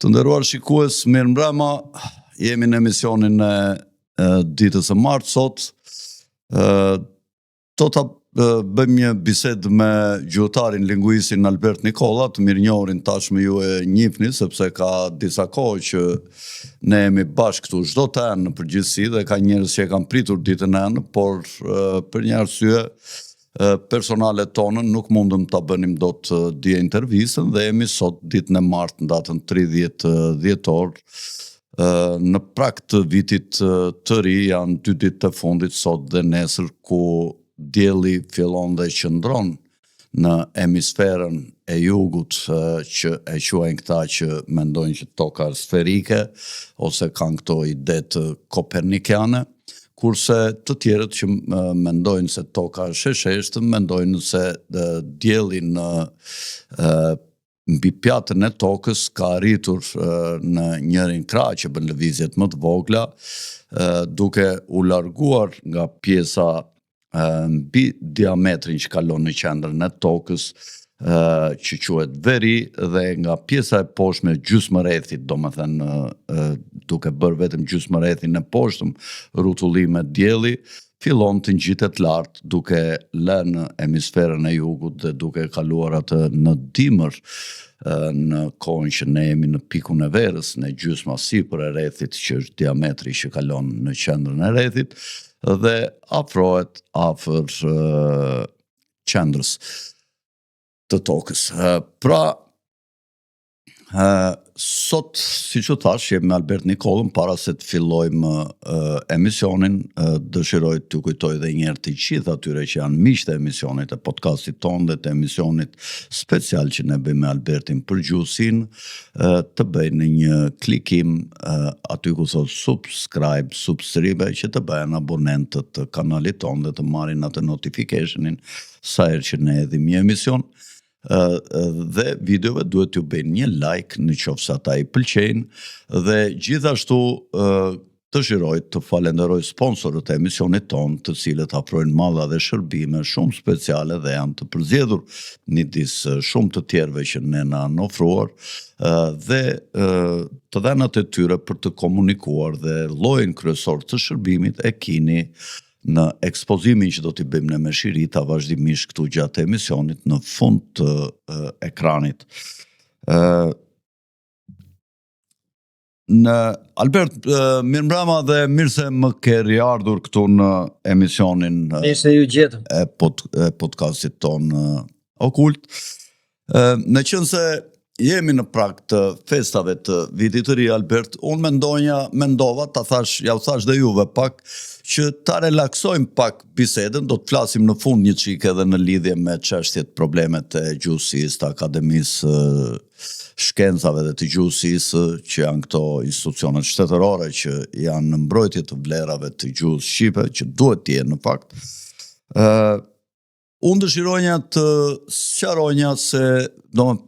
Të nderuar shikues, mirëmbrëma. Jemi në emisionin e ditës së martë sot. Do ta bëjmë një bisedë me gjuhëtarin linguistin Albert Nikolla, të mirënjohurin tashmë ju e njihni sepse ka disa kohë që ne jemi bashkë këtu çdo të në përgjithësi dhe ka njerëz që e kanë pritur ditën e hënë, por për një arsye personale tonën nuk mundëm ta bënim dot dje intervistën dhe jemi sot ditën e martë në datën 30 dhjetor. Në prag të vitit të ri janë 2 ditë të fundit sot dhe nesër ku dielli fillon dhe qëndron në hemisferën e jugut që e quajnë këta që mendojnë që toka është sferike ose kanë këto ide të kopernikiane, kurse të tjerët që mendojnë se toka është e sheshtë, mendojnë se dielli në mbi pjatën e tokës ka arritur në njërin krah që bën lëvizjet më të vogla, duke u larguar nga pjesa mbi diametrin që kalon në qendrën e tokës, që quhet veri, dhe nga pjesa e poshtme gjysmërrethit, domethënë duke bërë vetëm gjysmërrethin e poshtëm rrotullim e dielli, fillon të ngjitet lart duke lënë hemisferën e jugut dhe duke kaluar atë në dimër në kohën që ne jemi në pikun e verës, në gjysma sipër e rrethit që është diametri që kalon në qendrën e rrethit dhe afrohet afër qendrës të tokës. Pra, sot, si që thash, jemi me Albert Nikollën, para se të fillojmë emisionin, dëshiroj të kujtoj dhe njerë të gjithë atyre që janë miqtë e emisionit, e podcastit tonë dhe të emisionit special që ne bëjmë me Albertin për gjuhësin, të bëjnë një klikim aty ku thot subscribe, që të bëjnë abonentët të kanalit tonë dhe të marrin atë notificationin sa herë që ne edhim një emision. Dhe videove duhet t'ju bëjnë një like në qoftë se ata i pëlqejnë dhe gjithashtu dëshiroj të falenderoj sponsorët e emisionit tonë, të cilët ofrojnë malla dhe shërbime shumë speciale dhe janë të përzgjedhur midis shumë të tjerëve që ne na kanë ofruar dhe të dhënat e tyre për të komunikuar dhe llojin kryesor të shërbimit e keni në ekspozimin që do t'i bëjmë në me shirita vazhdimisht këtu gjatë emisionit në fund të ekranit. Në Albert, mirëmbrëma dhe mirë se më ke riardhur këtu në emisionin e podcastit ton Okult. Në qënë se jemi në prag të festave të vitit të ri, Albert, unë mendova, ja u thash dhe juve pak, që ta relaksojmë pak bisedën, do të flasim në fund një çike edhe në lidhje me çështjet problemet e gjuhësisë, të akademisë, shkencave dhe të gjuhësisë, që janë këto institucionet shtetërore që janë në mbrojtje të vlerave të gjuhës shqipe, që duhet të jenë në fakt. Unë dëshironja të sqaronja se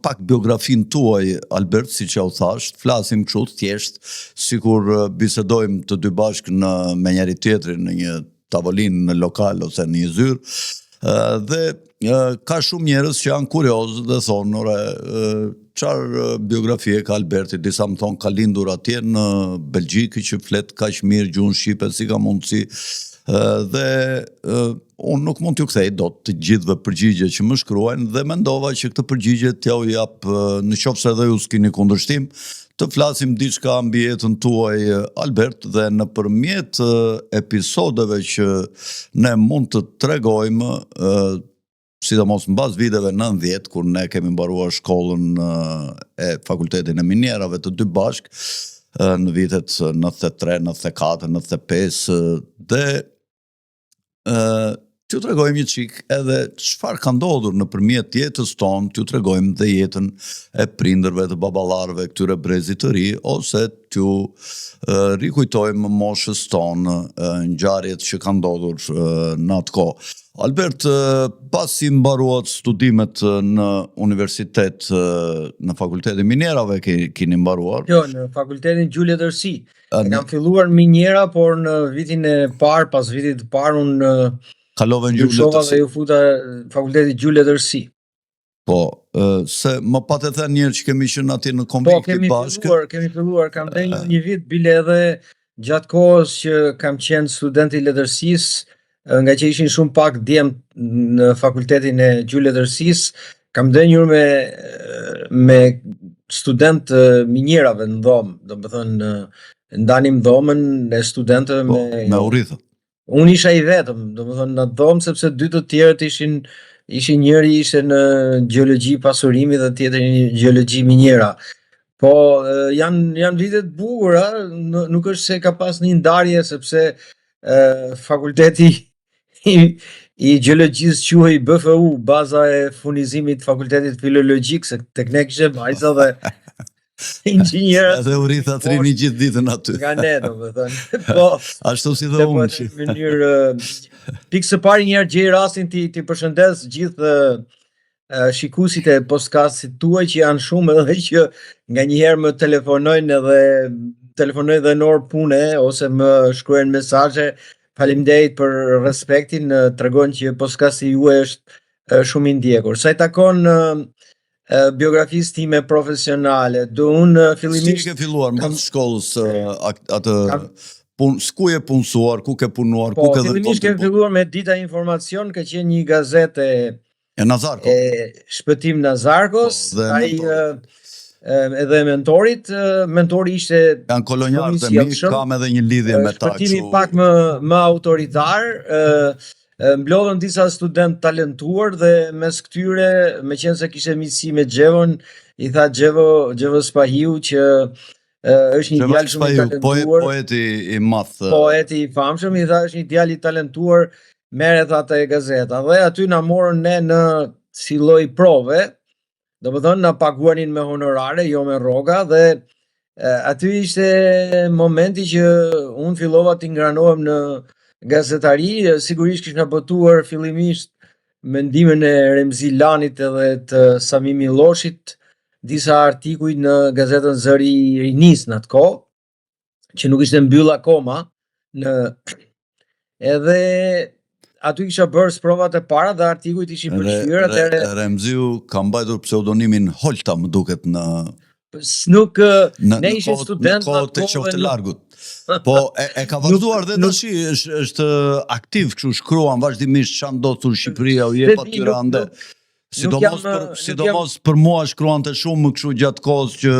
pak biografinë tuaj, Albert, si që u thash, të flasim kështu të thjesht, sikur bisedojmë të dy bashkë me njëri tjetrin në një tavolinë në lokal ose në një zyrë, dhe ka shumë njerëz që janë kuriozë dhe thonë, çfarë biografie ka Alberti, disa më thonë ka lindur atje në Belgjikë që flet kaq mirë gjuhën shqipe, si ka mundësi, dhe unë nuk mund t'ju kthej dot të gjithëve përgjigje që më shkruajnë dhe mendova që këtë përgjigje t'ja u jap në qoftë se edhe ju s'keni kundërshtim, të flasim diçka mbi jetën tuaj, Albert, dhe nëpërmjet episodeve që ne mund të tregojmë, sidomos mbas viteve 90, kur ne kemi mbaruar shkollën e fakultetin e minierave të dy bashk, në vitet 93, 94, 95, dhe t'ju tregojmë një çik edhe çfarë ka ndodhur nëpërmjet jetës tonë, t'ju tregojmë dhe jetën e prindërve, të baballarëve këtyre brezit të ri, ose t'ju rikujtojmë moshës tonë ngjarjet që kanë ndodhur në atë kohë. Albert, pasi mbaruat studimet në universitet, në fakultetin minierave keni mbaruar? Jo, në fakultetin Gjule Dërsi. Kam filluar minjera, por në vitin e parë, pas vitit të parë, unë kalove në Gjule Dërsi dhe ju futa fakultetin Gjule Dërsi. Po, se më pa të thënë njerë që kemi qenë aty në konvikti bashkë. Kemi filluar, kam dhënë një vit bile edhe gjatë kohës që kam qenë student i letërsisë, nga që ishin shumë pak djemë në fakultetin e gjuhëletërsisë, kam dhenjur me student minjerave në dhomë, do më thënë ndanim dhomën e studentëve me urithë. Unë isha i vetëm, do më thënë në dhomë, sepse dy të tjerët ishin njëri ishte në gjeologji pasurimi dhe tjetër në gjeologji minjera. Po janë vitet bukura, nuk është se ka pas një ndarje, sepse fakulteti i gjeologjisë quhej BFU, baza e furnizimit fakultetit filologjik, se tek ne kishe vajza dhe inxhinierët. Edhe uritha trini gjithë ditën aty. Nga ne, do më thënë. Po, ashtu si dhe unë që. Në mënyrë, pikë së pari njerë gjej rastin ti përshëndes gjithë shikuesit e podcastit tuaj që janë shumë edhe që nga njëherë më telefonojnë dhe në orë pune ose më shkruajnë mesazhe. Faleminderit për respektin, tregojnë që podcasti juaj është shumë i ndjekur. Sa i takon biografisë time profesionale, unë fillimisht... Si ke filluar mbas shkollës atë ku je punësuar, ku ke punuar, ku ke dhe... Po, fillimisht ke filluar me Dita Informacion, ka qenë një gazetë e Nazarko. Shpëtim Nazarkos, ai edhe mentori ishte janë kolonjarët e mi, kam edhe një lidhje me ta. Shpëtimi pak më autoritar, mblodhen disa student talentuar dhe mes këtyre, me qenë se kishe miqësi me Gjevon, i tha Gjevo Spahiu që është një djalë shumë i talentuar. Poeti i madh. Poeti i famshëm, i tha është një djalë i talentuar, merret atë gazeta. Dhe aty na morën ne në si lloj prove. Do më thënë, na paguanin me honorare, jo me rroga, dhe aty ishte momenti që unë fillova të ingranohem në gazetari, sigurisht kisha botuar fillimisht mendimin e Remzi Lanit edhe të Sami Milloshit, disa artikuj në gazetën Zëri i Rinis në atë kohë, që nuk ishte mbyll akoma, edhe aty kisha bërë sprovat e para dhe artikujt ishin përshkruar atëherë. Remziu ka mbajtur pseudonimin Holta, më duket në nuk ne ishim student në kohë të qoftë të largut. Po e ka vazhduar dhe tash është aktiv, kështu shkruan vazhdimisht çfarë ndodh në Shqipëri, u jep atyre ande. Sidomos për mua shkruante shumë kështu gjatë kohës që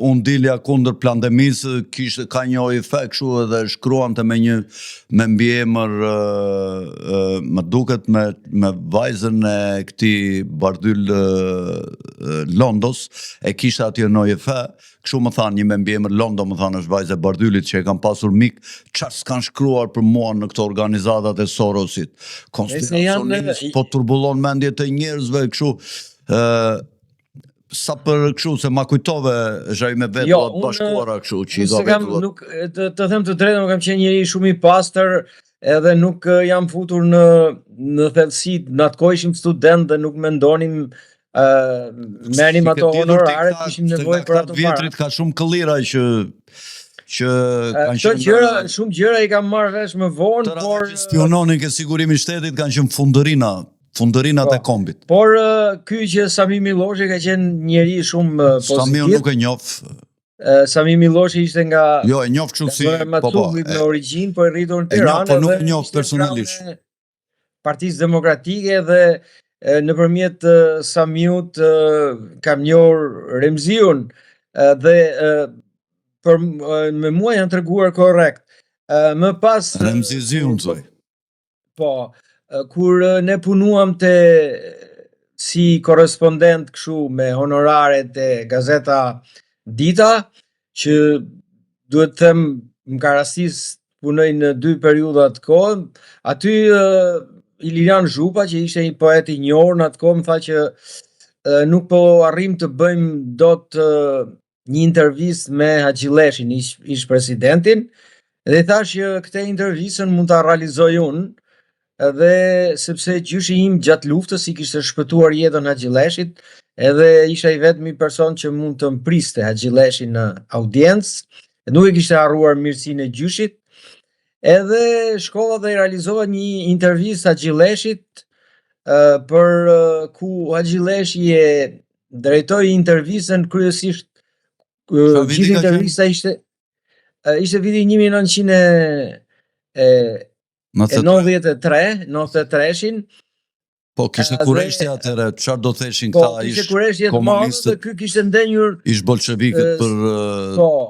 unë dilja kundër pandemisë, ka një efekt kështu edhe shkruante me mbiemër më duket me vajzën e këtij Bardyl Londos, e kishte atje në efekt, kështu më thanë një me mbiemër Londo, më thanë është vajzë e Bardylit që e kam pasur mik, çfarë s'kan shkruar për mua në këto organizatat e Sorosit. Konspiracionizëm, po turbullon mendjet e njerëzve kështu. Sa për kështu se ma kujtove zhaj me vetuat bashkuara kështu që i do vetuat. Të them të drejtën, nuk kam qenë njeri shumë i pastër, edhe nuk jam futur në thellësi, në atë kohë ishim student dhe nuk mendonim merrim ato honorare, kishim nevojë për ato vjetrit ka shumë këllira që kanë qenë shumë gjëra i kam marrë vesh më vonë, por spiononin ke sigurimi i shtetit kanë qenë fundërinat e kombit. Por ky që Sami Milloshi ka qenë njeri shumë pozitiv. Sami nuk e njoh. Sami Milloshi ishte nga jo, e njoh kështu si me origjinë, po e rritur në Tiranë, po nuk e njoh personalisht. Partisë Demokratike dhe nëpërmjet Samiut kam njohur Remziun dhe me mua janë treguar korrekt. Më pas Remziziun thoj. Po, kur ne punuam si korrespondent kështu me honoraret e gazeta Dita, që duhet të them më ka rastis punoj në 2 periudha të kohë, aty Ilirian Zhupa, që ishte një poet i njohur në atë kohë, më tha që nuk po arrim të bëjmë dot një intervistë me Haxhilleshin, ish presidentin, dhe i thash që këtë intervistën mund ta realizoj unë, edhe sepse gjyshi im gjatë luftës i kishte shpëtuar jetën Haxhilleshit, edhe isha i vetmi person që mund të mpriste Haxhilleshin në audiencë, nuk e kishte harruar mirësinë e gjyshit. Edhe shkova dhe i realizova një intervistë Haxhilleshit për ku Haxhileshi e drejtoi intervistën kryesisht gjithë intervista ishte viti 1993-shin. Po kishte kurreshti atëherë, çfarë do theshin Po, këta kishte kurreshti të madhe dhe ky kishte ndenjur ish bolshevikët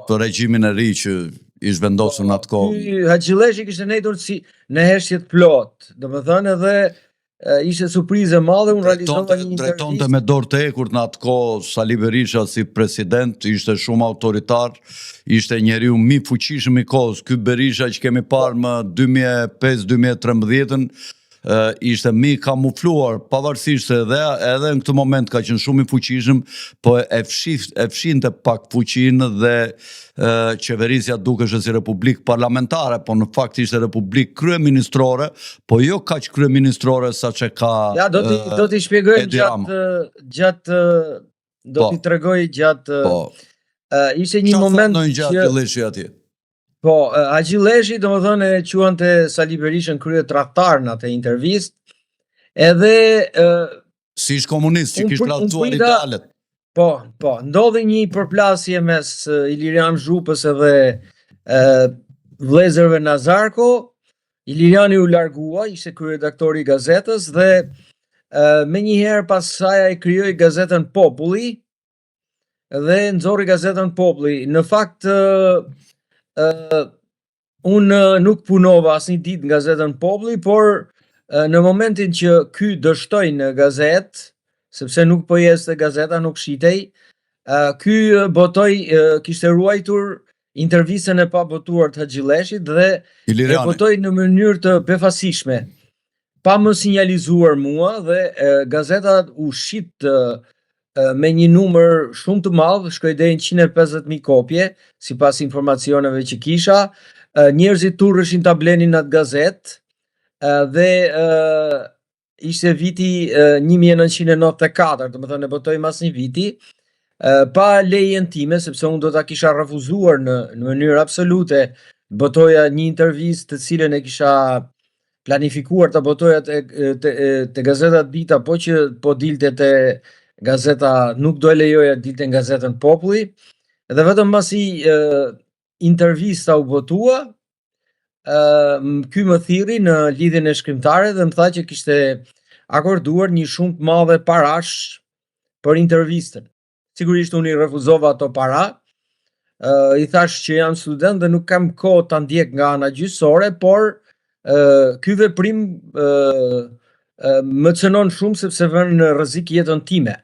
për regjimin e ri që ish vendosur në atë kohë. Ky Haxhileshi kishte nejtur si në heshtje të plot, domethënë edhe ishte surprizë e madhe, unë realizova një intervistë. Drejtonte me dorë të ekur në atë kohë Sali Berisha si president, ishte shumë autoritar, ishte njeriu më i fuqishëm i kohës. Ky Berisha që kemi parë më 2005-2013 ishte më i kamufluar, pavarësisht edhe në këtë moment ka qenë shumë i fuqishëm, po e fshinte pak fuqinë dhe qeverisja dukeshte si republikë parlamentare, po në fakt ishte republikë kryeministrore, po jo kaq kryeministrore sa që ka Ja, do t'i shpjegoj gjatë do t'i tregoj gjatë ishte një moment që atje. Po, Haxhileshi domethënë e quante Sali Berishën krye tradhtar në atë intervistë. Edhe si ish komunist që kishte trajtuar idealet. Po, ndodhi një përplasje mes Ilirian Zhupës edhe vëllezërve Nazarko. Iliriani u largua, ishte kryeredaktori i gazetës dhe menjëherë pas saj ai krijoi gazetën Populli dhe nxorri gazetën Populli. Në fakt unë nuk punova asnjë ditë në gazetën Populli, por në momentin që ky dështoi në gazetë, sepse nuk po jeste gazeta, nuk shitej, ky kishte ruajtur intervistën e pabotuar të Haxhileshit dhe e botoi në mënyrë të befasishme, pa më sinjalizuar mua, dhe gazeta u shit me një numër shumë të madh, shkoi deri në 150.000 kopje, sipas informacioneve që kisha. Njerëzit turreshin ta blenin atë gazetë dhe ishte viti 1994, domethënë e botoi mas një viti, pa lejen time, sepse unë do ta kisha refuzuar në mënyrë absolute. Botoja një intervistë të cilën e kisha planifikuar ta botoja te gazeta Dita, po që po dilte te gazeta, nuk do e lejoja dilte në gazetën Populli, dhe vetëm pasi intervista u botua, ky më thirri në lidhjen e shkrimtare dhe më tha që kishte akorduar një shumë të madhe parash për intervistën. Sigurisht unë i refuzova ato para, i thash që jam student dhe nuk kam kohë ta ndjek nga ana gjyqësore, por ky veprim më cënon shumë sepse vën në rrezik jetën time,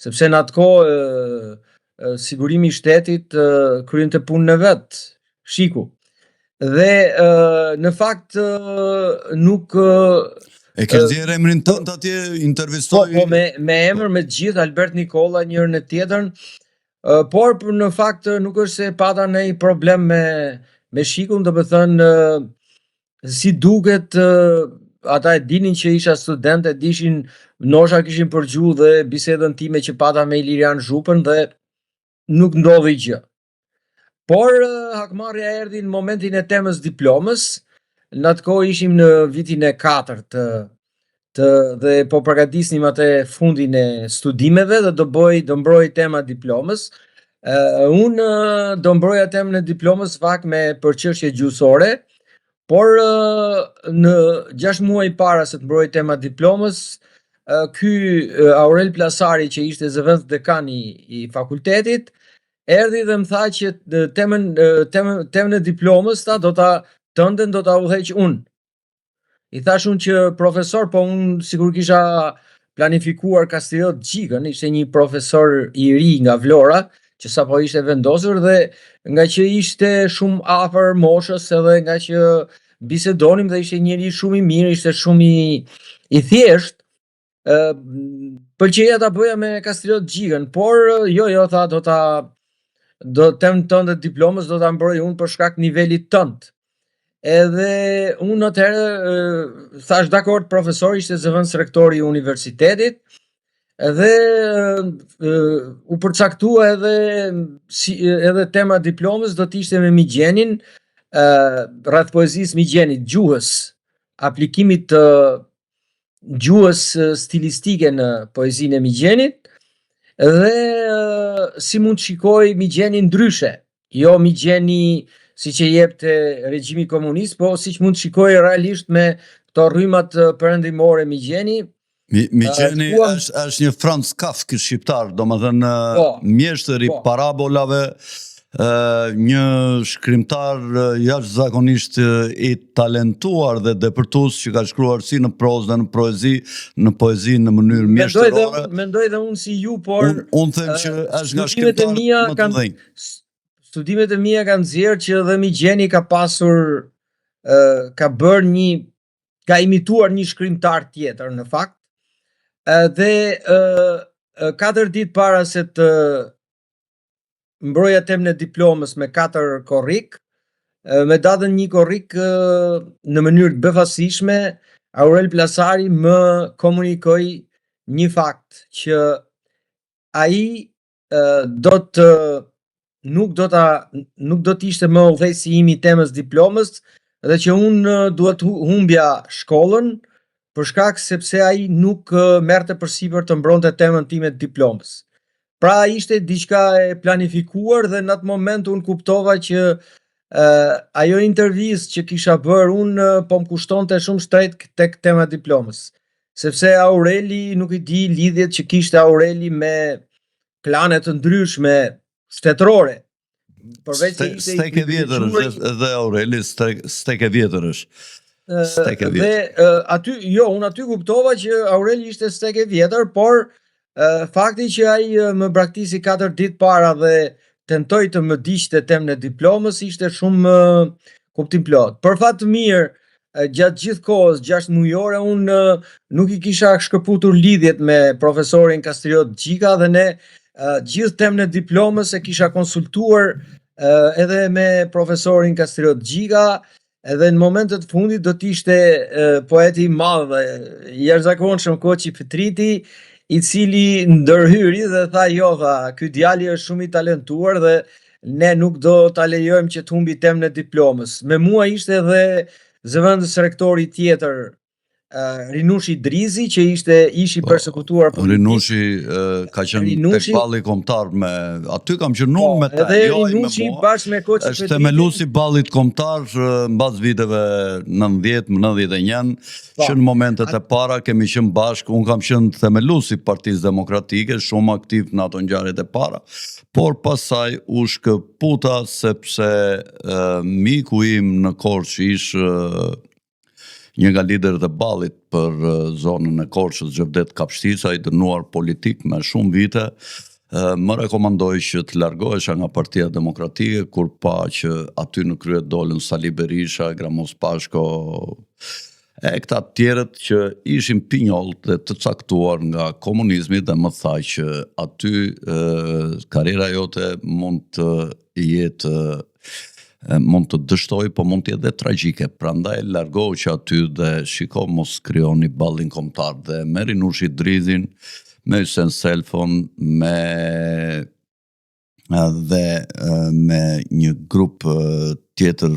sepse në atë kohë sigurimi i shtetit kryente punën e vet, shiku. Dhe në fakt nuk e ke nxjerrë emrin tënd atje, intervistoi? Po, me emër, me të gjithë, Albert Nikolla, njërin e tjetrën, por në fakt nuk është se pata ndonjë problem me shikun, domethënë si duket, ata e dinin që isha student, e dishin, nosha kishin përgjuhë dhe bisedën time që pata me Ilirian Zhupën dhe nuk ndodhi gjë. Por hakmarrja erdhi në momentin e temës diplomës. Në atë kohë ishim në vitin e 4 dhe po përgatisnim atë fundin e studimeve dhe do mbroj tema diplomës. Unë do mbroja temën e diplomës fakt me përçështje gjyqësore, por në 6 muaj para se të mbroj tema diplomës, ky Aurel Plasari, që ishte zëvendës dekani i fakultetit, erdhi dhe më tha që temën e diplomës do ta udhëheq unë. I thash unë që profesor, po unë sikur kisha planifikuar Kastriot Gjikën, ishte një profesor i ri nga Vlora, që sapo ishte vendosur, dhe nga që ishte shumë afër moshës, edhe nga që bisedonim dhe ishte njëri shumë i mirë, ishte shumë i thjesht, pëlqeja ta bëja me Kastriot Gjikën, por jo, tha, temën tënde diplomës do ta mbroj unë për shkak nivelit tënd. Edhe unë atëherë thash dakord, profesor, ishte zëvendës rektori i universitetit, dhe u përcaktua edhe tema diplomës do t'ishte me Migjenin, rreth poezisë Migjenit, gjuhës, aplikimit të gjuhës stilistike në poezinë e Migjenit dhe si mund shikoj Migjenin ndryshe, jo Migjeni siç e jepte regjimi komunist, po siç mund shikoj realisht me këto rrymat perëndimore Migjeni. Migjeni është një Franz Kafka shqiptar, domethënë mjeshtër i parabolave, një shkrimtar jashtëzakonisht i talentuar dhe depërtues që ka shkruar si në prozë dhe në poezi në mënyrë mjeshtërore. Mendoj dhe unë si ju, por unë them që është nga shkrimtarët më të mëdhenj. Studimet e mia kanë nxjerrë që dhe Migjeni ka pasur ka imituar një shkrimtar tjetër në fakt. Dhe 4 ditë para se të mbroja temën e diplomës me 4 korrik, me datën 1 korrik në mënyrë befasishme, Aurel Plasari më komunikoi një fakt që ai nuk do të ishte më udhëheqësi im i temës diplomës dhe që unë duhet humbja shkollën për shkak sepse ai nuk merrte përsipër të mbronte temën time të diplomës. Pra ishte diçka e planifikuar dhe në atë moment unë kuptova që ajo intervistë që kisha bërë unë po më kushtonte shumë shtrejt tek tema e diplomës. Sepse Aureli nuk i di lidhjet që kishte Aureli me klane të ndryshme shtetërore. Përveç se ishte stek e vjetër është dhe Aureli stek e vjetër është. Dhe unë aty kuptova që Aureli ishte stek e vjetër, por fakti që ai më braktisi 4 ditë para dhe tentoi të më diqte temën e diplomës ishte shumë kuptim plot. Për fat të mirë, gjatë gjithë kohës 6 mujore unë nuk i kisha shkëputur lidhjet me profesorin Kastriot Gjika dhe ne gjithë temën e diplomës e kisha konsultuar edhe me profesorin Kastriot Gjika, edhe në momentet fundit do t'ishte poeti i madh i jashtëzakonshëm Koçi Petriti, i cili ndërhyri dhe tha jo, ky djali është shumë i talentuar dhe ne nuk do ta lejojmë që të humbi temën e diplomës. Me mua ishte edhe zëvendës rektori tjetër, Rinushi Drizi, që ishte ishi persekutuar politik. Rinushi ka qenë tek balli kombëtar me aty kam qenë me ta. Edhe Rinushi bashkë me Koçi Petriti. Është themeluesi ballit kombëtar mbas viteve 90-91, që në momentet e para kemi qenë bashkë, unë kam qenë themeluesi Partisë Demokratike, shumë aktiv në ato ngjarjet e para, por pasaj u shkëputa sepse miku im në Korçë ishte një nga liderët e ballit për zonën e Korçës, Xhevdet Kapshtica, i dënuar politik me shumë vite, më rekomandoi që të largohesha nga Partia Demokratike, kur pa që aty në krye dolën Sali Berisha, Gramos Pashko, e këta tjerët që ishin pinjoll dhe të caktuar nga komunizmi dhe më tha që aty karriera jote mund të jetë mund të dështoj, po mund të jetë dhe tragjike. Prandaj largohu që aty dhe shiko mos krijoni ballin kombëtar dhe me Rinushi Drizin, me Hysén Selfon, dhe me një grup tjetër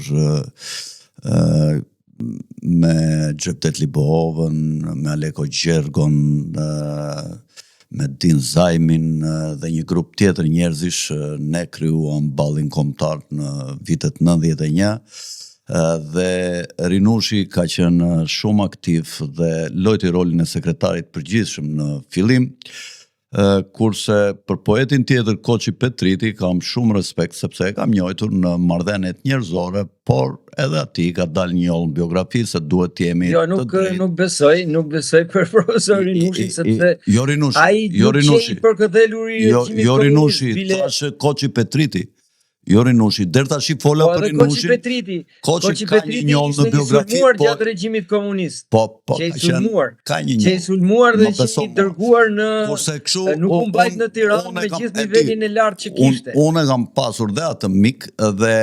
me Xhevdet Libohovën, me Aleko Gjergon, me Din Zajmin dhe një grup tjetër njerëzish, ne krijuam ballin kombëtar në vitet 91 dhe Rinushi ka qenë shumë aktiv dhe lojti rolin e sekretarit përgjithshëm në fillim, kurse për poetin tjetër Koçi Petriti kam shumë respekt sepse e kam njohur në marrëdhëniet njerëzore, por edhe atij ka dalë një oll në biografi se duhet të jemi nuk besoj për profesor Rinushi sepse Rinushi, thashë Koçi Petriti. Jo Rinushi, deri tash fola për Rinushin. Koçi ka një njoll në biografi, po gjatë regjimit komunist. Që i sulmuar dhe që i dërguar në nuk u mbajt në Tiranë me gjithë nivelin e lartë që kishte. Unë kam pasur dhe atë mik dhe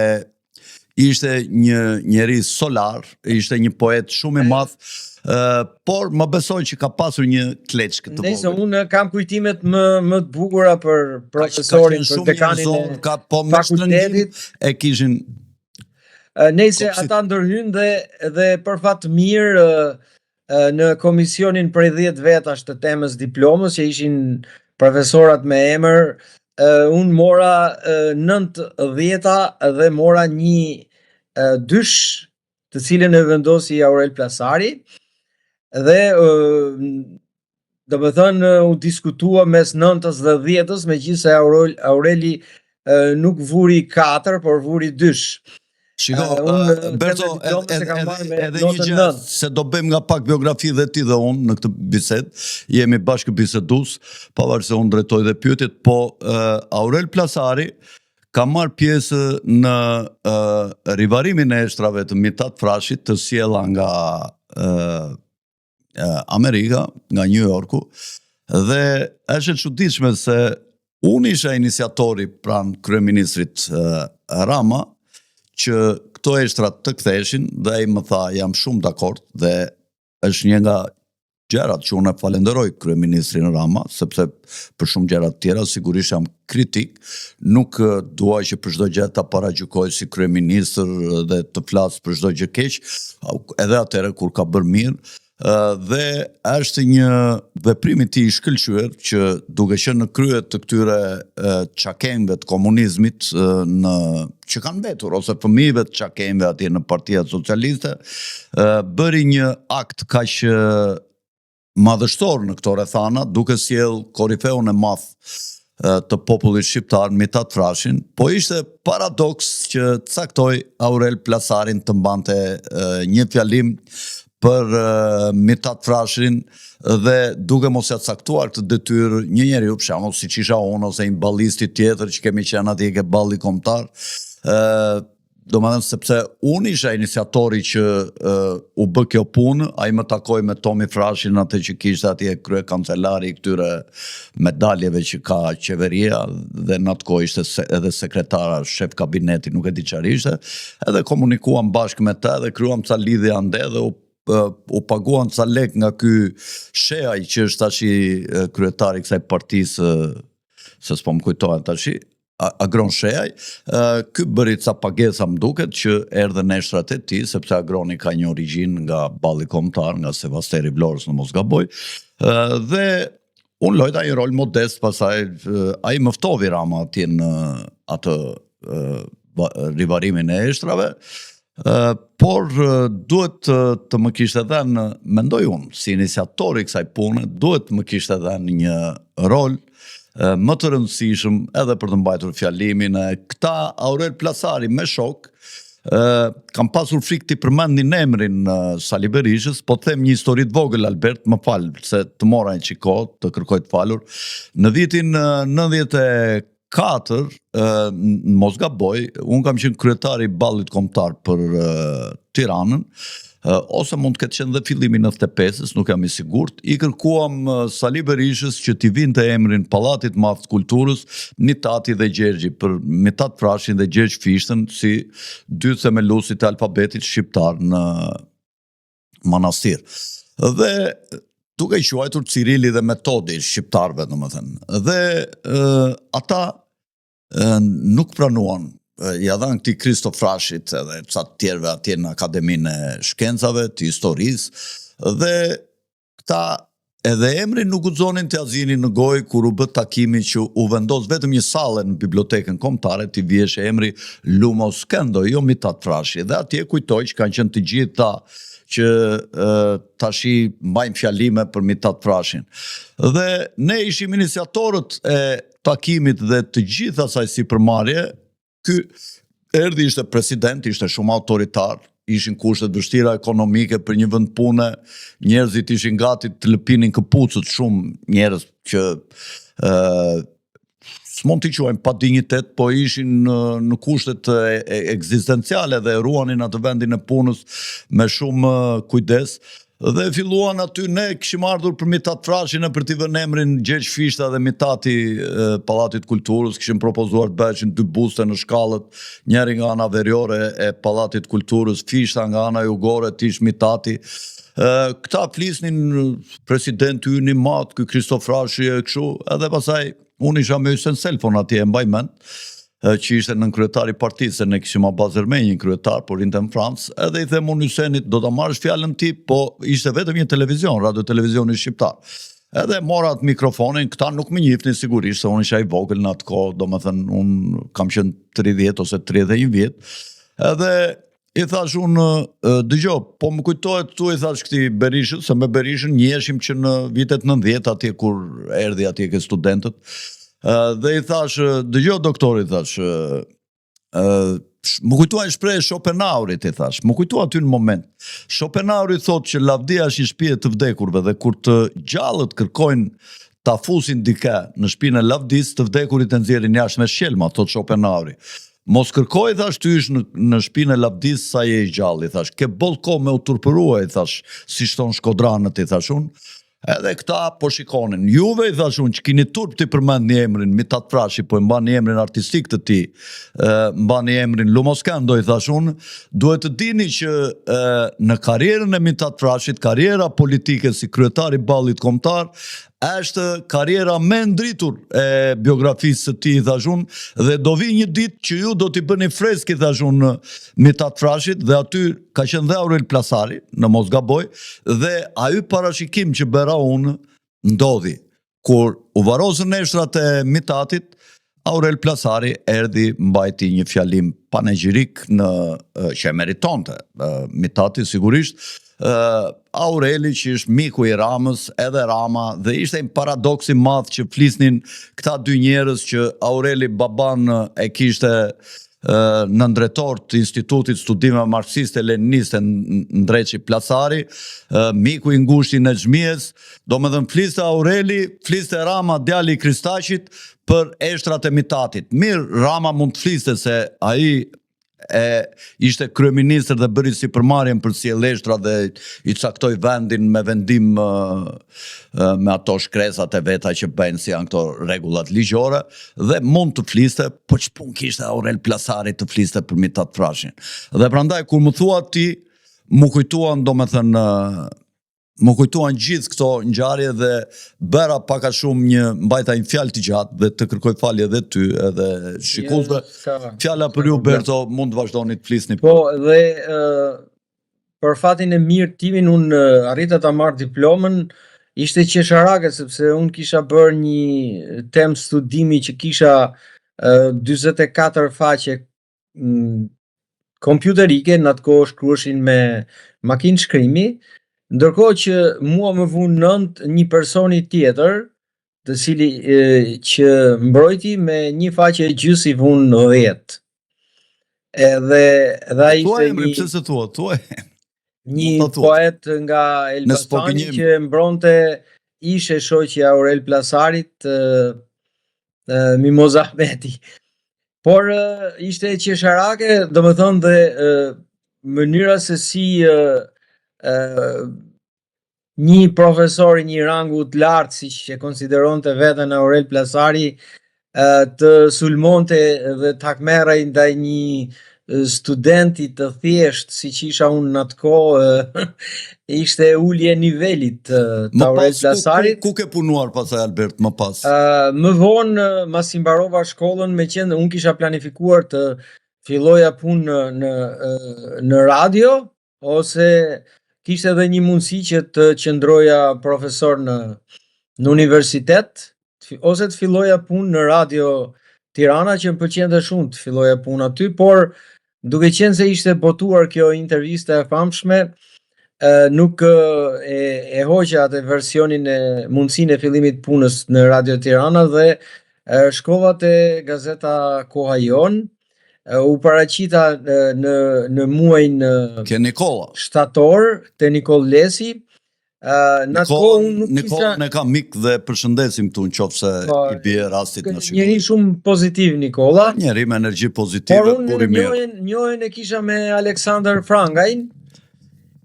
ishte një njeri solar, ishte një poet shumë i madh, por më besoj që ka pasur një kleçk të vogël. Nëse unë kam kujtimet më të bukura për profesorin, për dekanin e fakultetit, e kishin. Nëse ata ndërhyn dhe për fat të mirë në komisionin prej 10 vetash të temës diplomës, që ishin profesorat me emër, unë mora 9/10 dhe mora një dysh, të cilën e vendosi Aurel Plasari, dhe do më thënë u diskutua mes 9-s dhe 10-s, megjithëse Aureli nuk vuri 4, por vuri 2. Shiko, unë Berto, edhe një gjë, se do bëjmë nga pak biografi dhe ti dhe unë në këtë bisedë, jemi bashkë bisedues, pavarësisht se unë drejtoj dhe pyetjet, po Aurel Plasari ka marrë pjesë në rivarimin e eshtrave të Mithat Frashit të sjella nga Amerika, nga New Yorku, dhe është e çuditshme se unë isha iniciatori pranë kryeministrit Rama që këto eshtrat të ktheshin, dhe ai më tha jam shumë dakord, dhe është një nga gjërat që unë e falenderoj kryeministrin Rama, sepse për shumë gjërat tjera sigurisht jam kritik, nuk dua që për çdo gjë ta paragjykoj si kryeministër dhe të flas për çdo gjë keq, edhe atëherë kur ka bërë mirë. Dhe është një veprim i tij i shkëlqyer që duke qenë në krye të këtyre çakemve të komunizmit që kanë mbetur, ose fëmijëve të çakemve atje në Partia Socialiste, bëri një akt kaq madhështor në këto rrethana, duke sjell korifeun e madh të popullit shqiptar, Mithat Frashin, po ishte paradoks që caktoi Aurel Plasarin të mbante një fjalim për Mithat Frashin, dhe duke mos ja caktuar këtë detyrë një njeriu, për shembull siç isha unë ose një ballisti tjetër që kemi qenë atje ke balli kombëtar, domethënë sepse unë isha iniciatori që u bë kjo punë, ai më takoi me Tomi Frashin, atë që kishte atje krye kancelari i këtyre medaljeve që ka qeveria, dhe në atë kohë ishte edhe sekretara, shef kabineti, nuk e di çfarë ishte, edhe komunikuam bashkë me të dhe kryuam ca lidhje ande, dhe u paguan ca lek nga ky Sheaj që është tashi kryetari i kësaj partisë, se s'po më kujtohet tashi, Agron Sheaj. Ky bëri ca pagesa më duket që erdhën eshtrat e tij, sepse Agroni ka një origjinë nga balli kombëtar, nga Sevasteri Vlorës, në mos gaboj, dhe unë lojta një rol modest, pastaj ai më ftovi Rama atje në atë rivarimin e eshtrave. Por duhet të më kishte dhënë, mendoj unë, si iniciatori kësaj pune, duhet më kishte dhënë një rol më të rëndësishëm edhe për të mbajtur fjalimin e këta. Aurel Plasari me shok kam pasur frikë të përmendin emrin Sali Berishës, po them një histori të vogël, Albert, më fal se të mora një çiko, të kërkoj të falur. Në vitin 94, mos gaboj, unë kam qenë kryetari i ballit kombëtar për Tiranën, ose mund të ketë qenë dhe fillimi 95-s, nuk jam i sigurt, i kërkuam Sali Berishës që t'i vinte emrin Pallatit Madh të Kulturës, Nitati dhe Gjergji, për Mithat Frashin dhe Gjergj Fishtën, si dy themeluesit e alfabetit shqiptar në Manastir. Dhe duke i quajtur Cirili dhe Metodi shqiptarëve, domethënë. Dhe ata nuk pranuan, ja dhanë këtij Kristof Frashit edhe ca të tjerëve atje në Akademinë e Shkencave, të Historisë, dhe këta edhe emrin nuk guxonin të azinin në gojë kur u bë takimi që u vendos vetëm një sallë në bibliotekën kombëtare, t'i vjesh emri Lumos Kendo, jo Mithat Frashi, dhe atje kujtoj që kanë qenë të gjitha që tashi mbajnë fjalime për Mithat Frashin. Dhe ne ishim iniciatorët e takimit dhe të gjitha asaj sipërmarrje. Ky erdhi, ishte president, ishte shumë autoritar, ishin kushtet vështira ekonomike për një vend pune, njerëzit ishin gati të lëpinin këpucët, shumë njerëz që s'mund t'i quajmë pa dinjitet, po ishin në kushtet ekzistenciale dhe ruanin atë vendin e punës me shumë kujdes. Dhe filluan aty, ne kishim ardhur për Mithat Frashin e për t'i vënë emrin Gjergj Fishta dhe Mitati Pallatit Kulturës, kishim propozuar të bëheshin 2 buste në shkallët, njëri nga ana veriore e Pallatit Kulturës, Fishta nga ana jugore, tish Mitati. Këta flisnin presidenti ynë i madh, ky Kristof Frashi e kështu, edhe pastaj unë isha me Hysén Selfon atje, e mbaj mend. që ishte nën kryetari i partisë, se ne kishim Abaz Ermenjin kryetar, por rinte në Francë, edhe i them unë Hysenit, do ta marrësh fjalën ti, po ishte vetëm një televizion, radio televizioni shqiptar. Edhe mora atë mikrofonin, këta nuk më njihnin sigurisht, se unë isha i vogël në atë kohë, domethënë unë kam qenë 30 ose 31 vjet. Edhe i thash unë, dëgjoj, po më kujtohet tu, i thash këtij Berishës, se me Berishën njiheshim që në vitet 90 atje kur erdhi atje ke studentët. Dhe i thash, dëgjoj doktor, i thash, më kujtuaj shprehje Schopenhauerit, i thash, më kujtua aty në moment. Schopenhaueri thotë që lavdia është një shtëpi e të vdekurve dhe kur të gjallët kërkojnë ta fusin dikë në shtëpinë e lavdis, të vdekurit e nxjerrin jashtë me shelma, thotë Schopenhaueri. Mos kërkoj, thash, ty ish në shtëpinë e lavdis sa je i gjallë, i thash, ke boll kohë me u turpërua, i thash, si shton shkodranët, i thash unë. Edhe këta po shikonin. Juve, i thash unë, që kini turp të i përmend një emrin Mithat Frashi, po i mbani emrin artistik të ti, mbani emrin Lumoskando, i thash unë, duhet të dini që në karierën e Mithat Frashit, karriera politike si kryetari ballit kombëtar, është karriera me ndritur e biografisë së tij, thash unë, dhe do vi një ditë që ju do t'i bëni fresk, thash unë, Mithat Frashit, dhe aty ka qenë dhe Aurel Plasari, në mos gaboj, dhe ai parashikim që bëra unë ndodhi. Kur u varosën neshtrat e Mithatit, Aurel Plasari erdhi mbajti një fjalim panegjirik që e meritonte Mithati sigurisht. Aureli që është miku i Ramës, edhe Rama, dhe ishte një paradoks i madh që flisnin këta dy njerëz që Aureli baban e kishte në drejtor të Institutit Studime Marksiste Leniniste Ndreçi Plasari, miku i ngushtë i Nexhmijes, domethënë fliste Aureli, fliste Rama, djali i Kristaqit, për eshtrat e Mithatit. Mirë, Rama mund të fliste se ai ishte kryeministër dhe bëri sipërmarrjen për sjellështra dhe i caktoi vendin me vendim me ato shkresat e veta që bëjnë si janë këto rregullat ligjore, dhe mund të fliste, po ç'pun kishte Aurel Plasari të fliste për Mithat Frashin. Dhe prandaj kur më thua ti, më kujtuan më kujtuan gjithë këto ngjarje dhe bëra pak a shumë mbajta një fjalë të gjatë dhe të kërkoj falje edhe ty edhe shikuesve. Fjala për ju, Berto, mund të vazhdoni të flisni. Po, dhe për fatin e mirë timin unë arrita ta marr diplomën, ishte qesharake sepse unë kisha bërë një temë studimi që kisha 44 faqe kompjuterike, në atë kohë shkruheshin me makinë shkrimi. Ndërkohë që mua më vun nënt një personi tjetër, të cili që mbrojti me një faqe e gjys i vun 10. Edhe ai ishte një poet nga Elbasani që mbronte ishe shoqja Aurel Plasarit, Mimoz Ahmeti. Por ishte qesharake, domethënë dhe mënyra se si një profesor i një rangu të lartë, siç e konsideronte veten Aurel Plasari, të sulmonte dhe takmerrej ndaj një studenti të thjesht, siç isha unë në atë kohë, ishte ulje nivelit të Aurel Plasarit. Ku ke punuar pasaj, Albert, më pas? Më vonë, masi mbarova shkollën, meqense unë kisha planifikuar të filloja punë në radio, ose kishte edhe një mundësi që të qëndroja profesor në universitet, ose të filloja punë në Radio Tirana, që më pëlqente shumë të filloja punë aty, por duke qenë se ishte botuar kjo interviste e famshme, nuk e hoqa atë versionin e mundësinë e fillimit punës në Radio Tirana dhe shkova te gazeta Koha Jon. U paraqita në muajin shtator te Nikol Lesi. Nikol ne ka mik dhe përshëndesim këtu nëse i bie rastit në shikollë. Njeri shumë pozitiv Nikola. Njeri me energji pozitive. Por unë njohjen e kisha me Aleksandar Frangajn,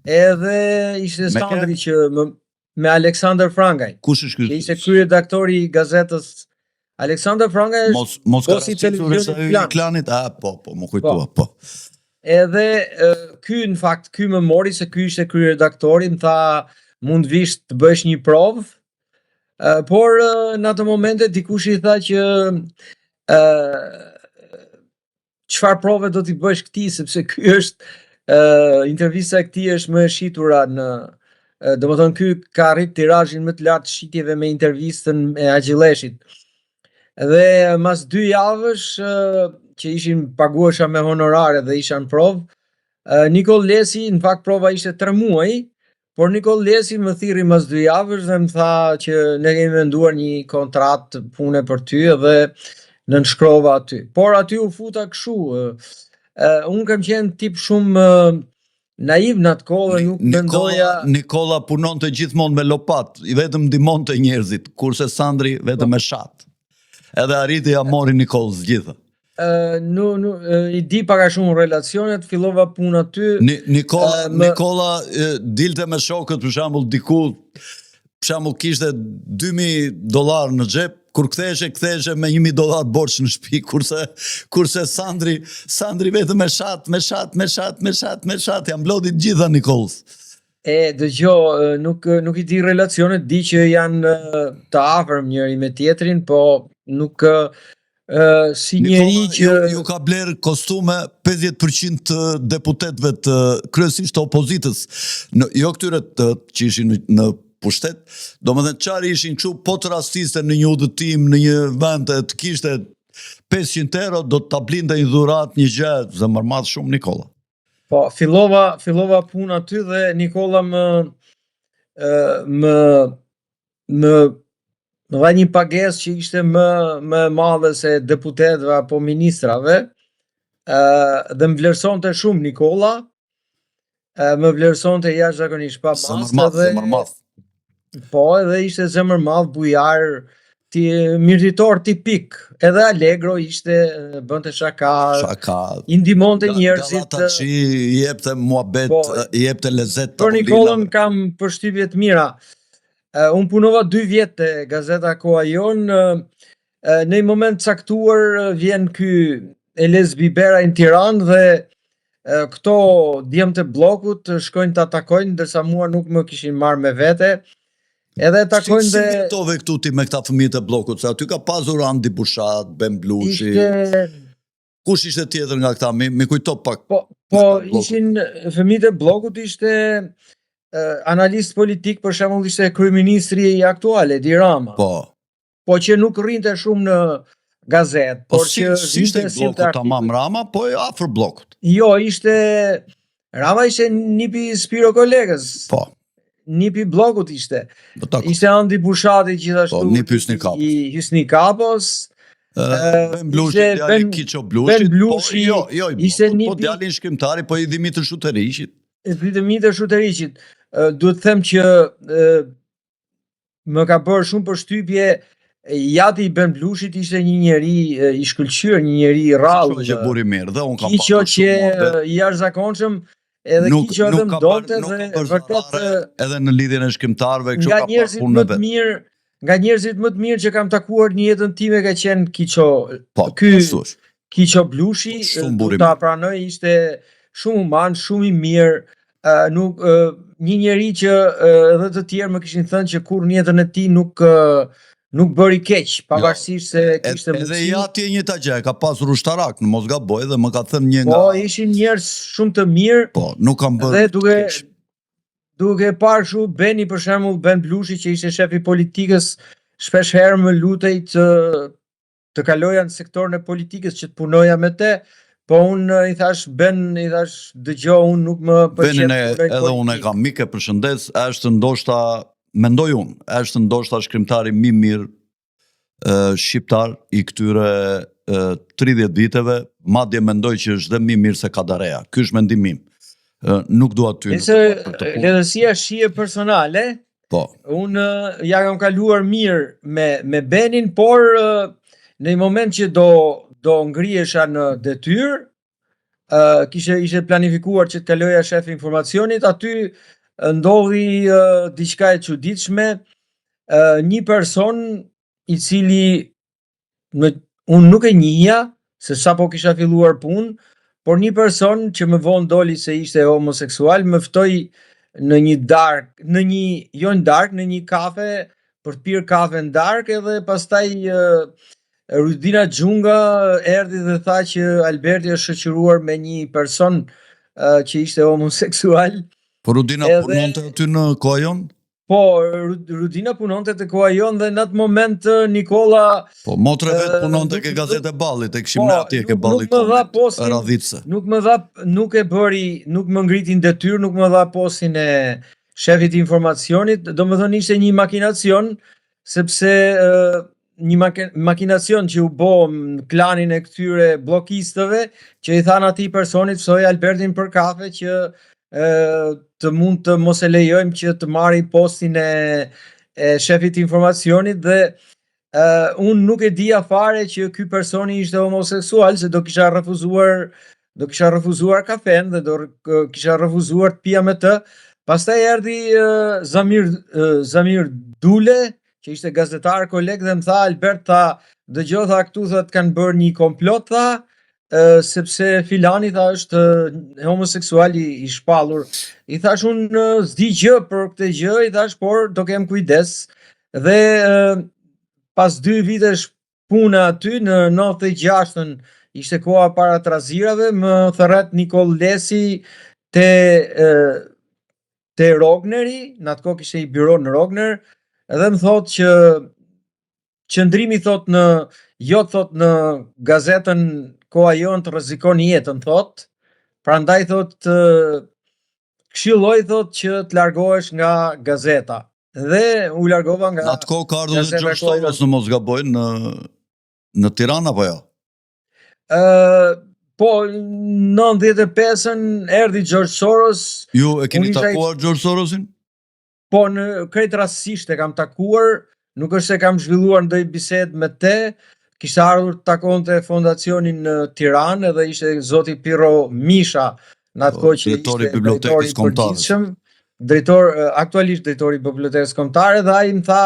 edhe ishte skandali që me Aleksandar Frangajn. Kush është ky? Ishte kryeredaktori i gazetës Aleksandar Frangaj është si televizionit klanit, po, më kujtua, po. Edhe ky më mori se ky ishte kryeredaktori, më tha mund vish të bësh një provë, por në atë momente dikush i tha që çfarë prove do t'i bësh këtij, sepse ky është intervista e këtij është më e shitura në domethënë ky ka arrit tirazhin më të lartë të shitjeve me intervistën e Agjilleshit. Dhe mas 2 javësh që ishin paguesha me honorare dhe isha në provë, Nikol Lesi, në fakt prova ishte 3 muaj, por Nikol Lesi më thirri mas 2 javësh dhe më tha që ne kemi menduar një kontratë pune për ty dhe nënshkrova aty. Por aty u futa kështu. Unë kam qenë tip shumë naiv në atë kohë dhe nuk mendoja. Nikola punonte gjithmonë me lopat, i vetëm ndihmonte njerëzit, kurse Sandri vetëm me shat. Edhe arriti ja mori Nikolës gjitha. I di pak a shumë relacionet, fillova punë aty. Nikola dilte me shokët, për shembull diku, për shembull kishte $2.000 në xhep, kur ktheheshe me $1.000 borx në shtëpi, kurse Sandri vetëm me shat, jam mblodhi të gjitha Nikolës. Dëgjoj, nuk i di relacionet, di që janë të afërm njëri me tjetrin, po nuk si njeri që ju ka bler kostume 50% të deputetëve të kryesisht të opozitës, jo këtyre që ishin në pushtet, domethënë çfarë ishin kështu, po të rastiste në një udhëtim në një vend të kishte 500 euro, do të ta blinte një dhuratë, një gjë, zemërmadh shumë Nikola. Po, fillova punë aty dhe Nikola më dha një pagesë që ishte më madhe se deputetëve apo ministrave, dhe më vlerësonte shumë Nikola, më vlerësonte jashtëzakonisht pa masë, po edhe ishte zemërmadh, bujar, mirëditor tipik, edhe allegro ishte, bënte shaka, i ndihmonte njerëzit. Gallataçi, i jepte muhabet, i jepte lezet. Për Nikolën kam përshtypje të mira. Unë punova 2 vjet te Gazeta Koha Jon, në një moment caktuar vjen ky Elez Bibera në Tiranë dhe këto djemt e bllokut shkojnë ta takojnë, ndërsa mua nuk më kishin marrë me vete. Edhe takojnë dhe... Si jetove këtu ti me këta fëmijët e bllokut, se aty ka pasur Andi Bushat, Ben Blushi... Kush ishte tjetër nga këta, mi kujto pak? Po, ishin fëmijët e bllokut, ishte analist politik, për shembull ishte kryeministri i aktual, Edi Rama. Po që nuk rrinte shumë në gazet, por që ishte i bllokut tamam Rama, po e afër bllokut. Jo, Rama ishte nipi Spiro Kolegës. Po. Nipi bllokut ishte. Ishte Andi Bushati gjithashtu. Nipi Hysni Kapos. Ben Blushi, djali Kiço Blushi. Po djalin shkrimtari, po i Dimitër Shuteriqit. Dimitër Shuteriqit. Duhet të them që më ka bërë shumë përshtypje, jati i Ben Blushit ishte një njeri i shkëlqyer, një njeri i rrallë. Që buri mirë, dhe unë kam Kiço që i jashtëzakonshëm, edhe Kiço edhe mdonte dhe vërtet edhe në lidhjen e shkrimtarëve kështu ka pasur punë me vet. Nga njerëzit më të mirë që kam takuar në jetën time ka qenë Kiço. Ky Kiço Blushi, ta pranoj, ishte shumë human, shumë i mirë, një njeri që edhe të tjerë më kishin thënë që kur në jetën e tij nuk bëri keq, pavarësisht se kishte mundësi. Edhe jati e njëjta gjë, ka pasur ushtarak, në mos gaboj, dhe më ka thënë një nga... Po, ishin njerëz shumë të mirë. Po, nuk kam bërë keq. Duke parë shu Beni, për shembull, Ben Blushi që ishte shefi politikës, shpesh herë më lutej të kaloja në sektorin e politikës që të punoja me te, po unë i thash dëgjoj, unë nuk më pëlqen. Benin edhe unë e kam mik, e përshëndes, është ndoshta, mendoj unë, është ndoshta shkrimtari më i mirë shqiptar i këtyre 30 viteve, madje mendoj që është dhe më i mirë se Kadareja. Ky është mendim im. Nuk dua ty. Ledësia shije personale. Po. Unë ja kam kaluar mirë me Benin, por në një moment që do ngrihesha në detyrë, ishte planifikuar që të kaloja shef informacionit, aty ndodhi diçka e çuditshme, një person i cili unë nuk e njihja, se sapo kisha filluar punë, por një person që më vonë doli se ishte homoseksual, më ftoi në një dark, në një kafe, për të pirë kafe në dark, edhe pastaj Rudina Xhunga erdhi dhe tha që Alberti është shoqëruar me një person që ishte homoseksual. Po Rudina Edhe- punonte aty në Koajon? Po, Rudina punonte te Koajon dhe në atë moment Nikolla Po motre vetë Eh, punonte nuk- ke Gazetë e Ballit, e kishim po, ne atje ke nuk Balli më dha Komit, postin- Radhice. nuk e bëri, nuk më ngritin detyrë, nuk më dha postin e shefit informacionit, do më thënë ishte një makinacion, sepse një makinacion që u bo në klanin e këtyre blokistëve, që i thanë atij personit fsoj Albertin për kafe që të mund të mos e lejojmë që të marri postin e shefit informacionit dhe unë nuk e dija fare që ky personi ishte homoseksual, se do kisha refuzuar kafen dhe kisha refuzuar të pija me të. Pastaj erdhi Zamir Dule, që ishte gazetar koleg dhe më tha Albert, tha, dëgjoj, tha, këtu thot kanë bërë një komplot, tha, sepse filani tha është homoseksual i shpallur. I thash unë s'di gjë për këtë gjë, i thash por do kem kujdes. Dhe pas 2 vitesh puna aty në 96-ën ishte koha para trazirave, më thërret Nikol Lesi te Rogneri, në atë kohë kishte i biro në Rogner, edhe më thot që qëndrimi thot në gazetën Koha Jon të rrezikon jetën thot, prandaj thot këshilloj thot që të largohesh nga gazeta. Dhe u largova nga Në atë kohë ka ardhur dhe Gazeta George Koha Jon. Soros në mos gaboj në Tiranë apo jo? Po, në 95-ën erdhi George Soros. Ju e keni Unë isha i- takuar George Sorosin? Po, në krejt rastësisht e kam takuar, nuk është se kam zhvilluar ndonjë bisedë me te, kishte ardhur të takonte fondacionin në Tiranë edhe ishte zoti Pirro Misha, në atë Po, kohë që drejtori i ishte Bibliotekës drejtori i Kombëtare. përgjithshëm, aktualisht drejtori i Bibliotekës Kombëtare, dhe ai më tha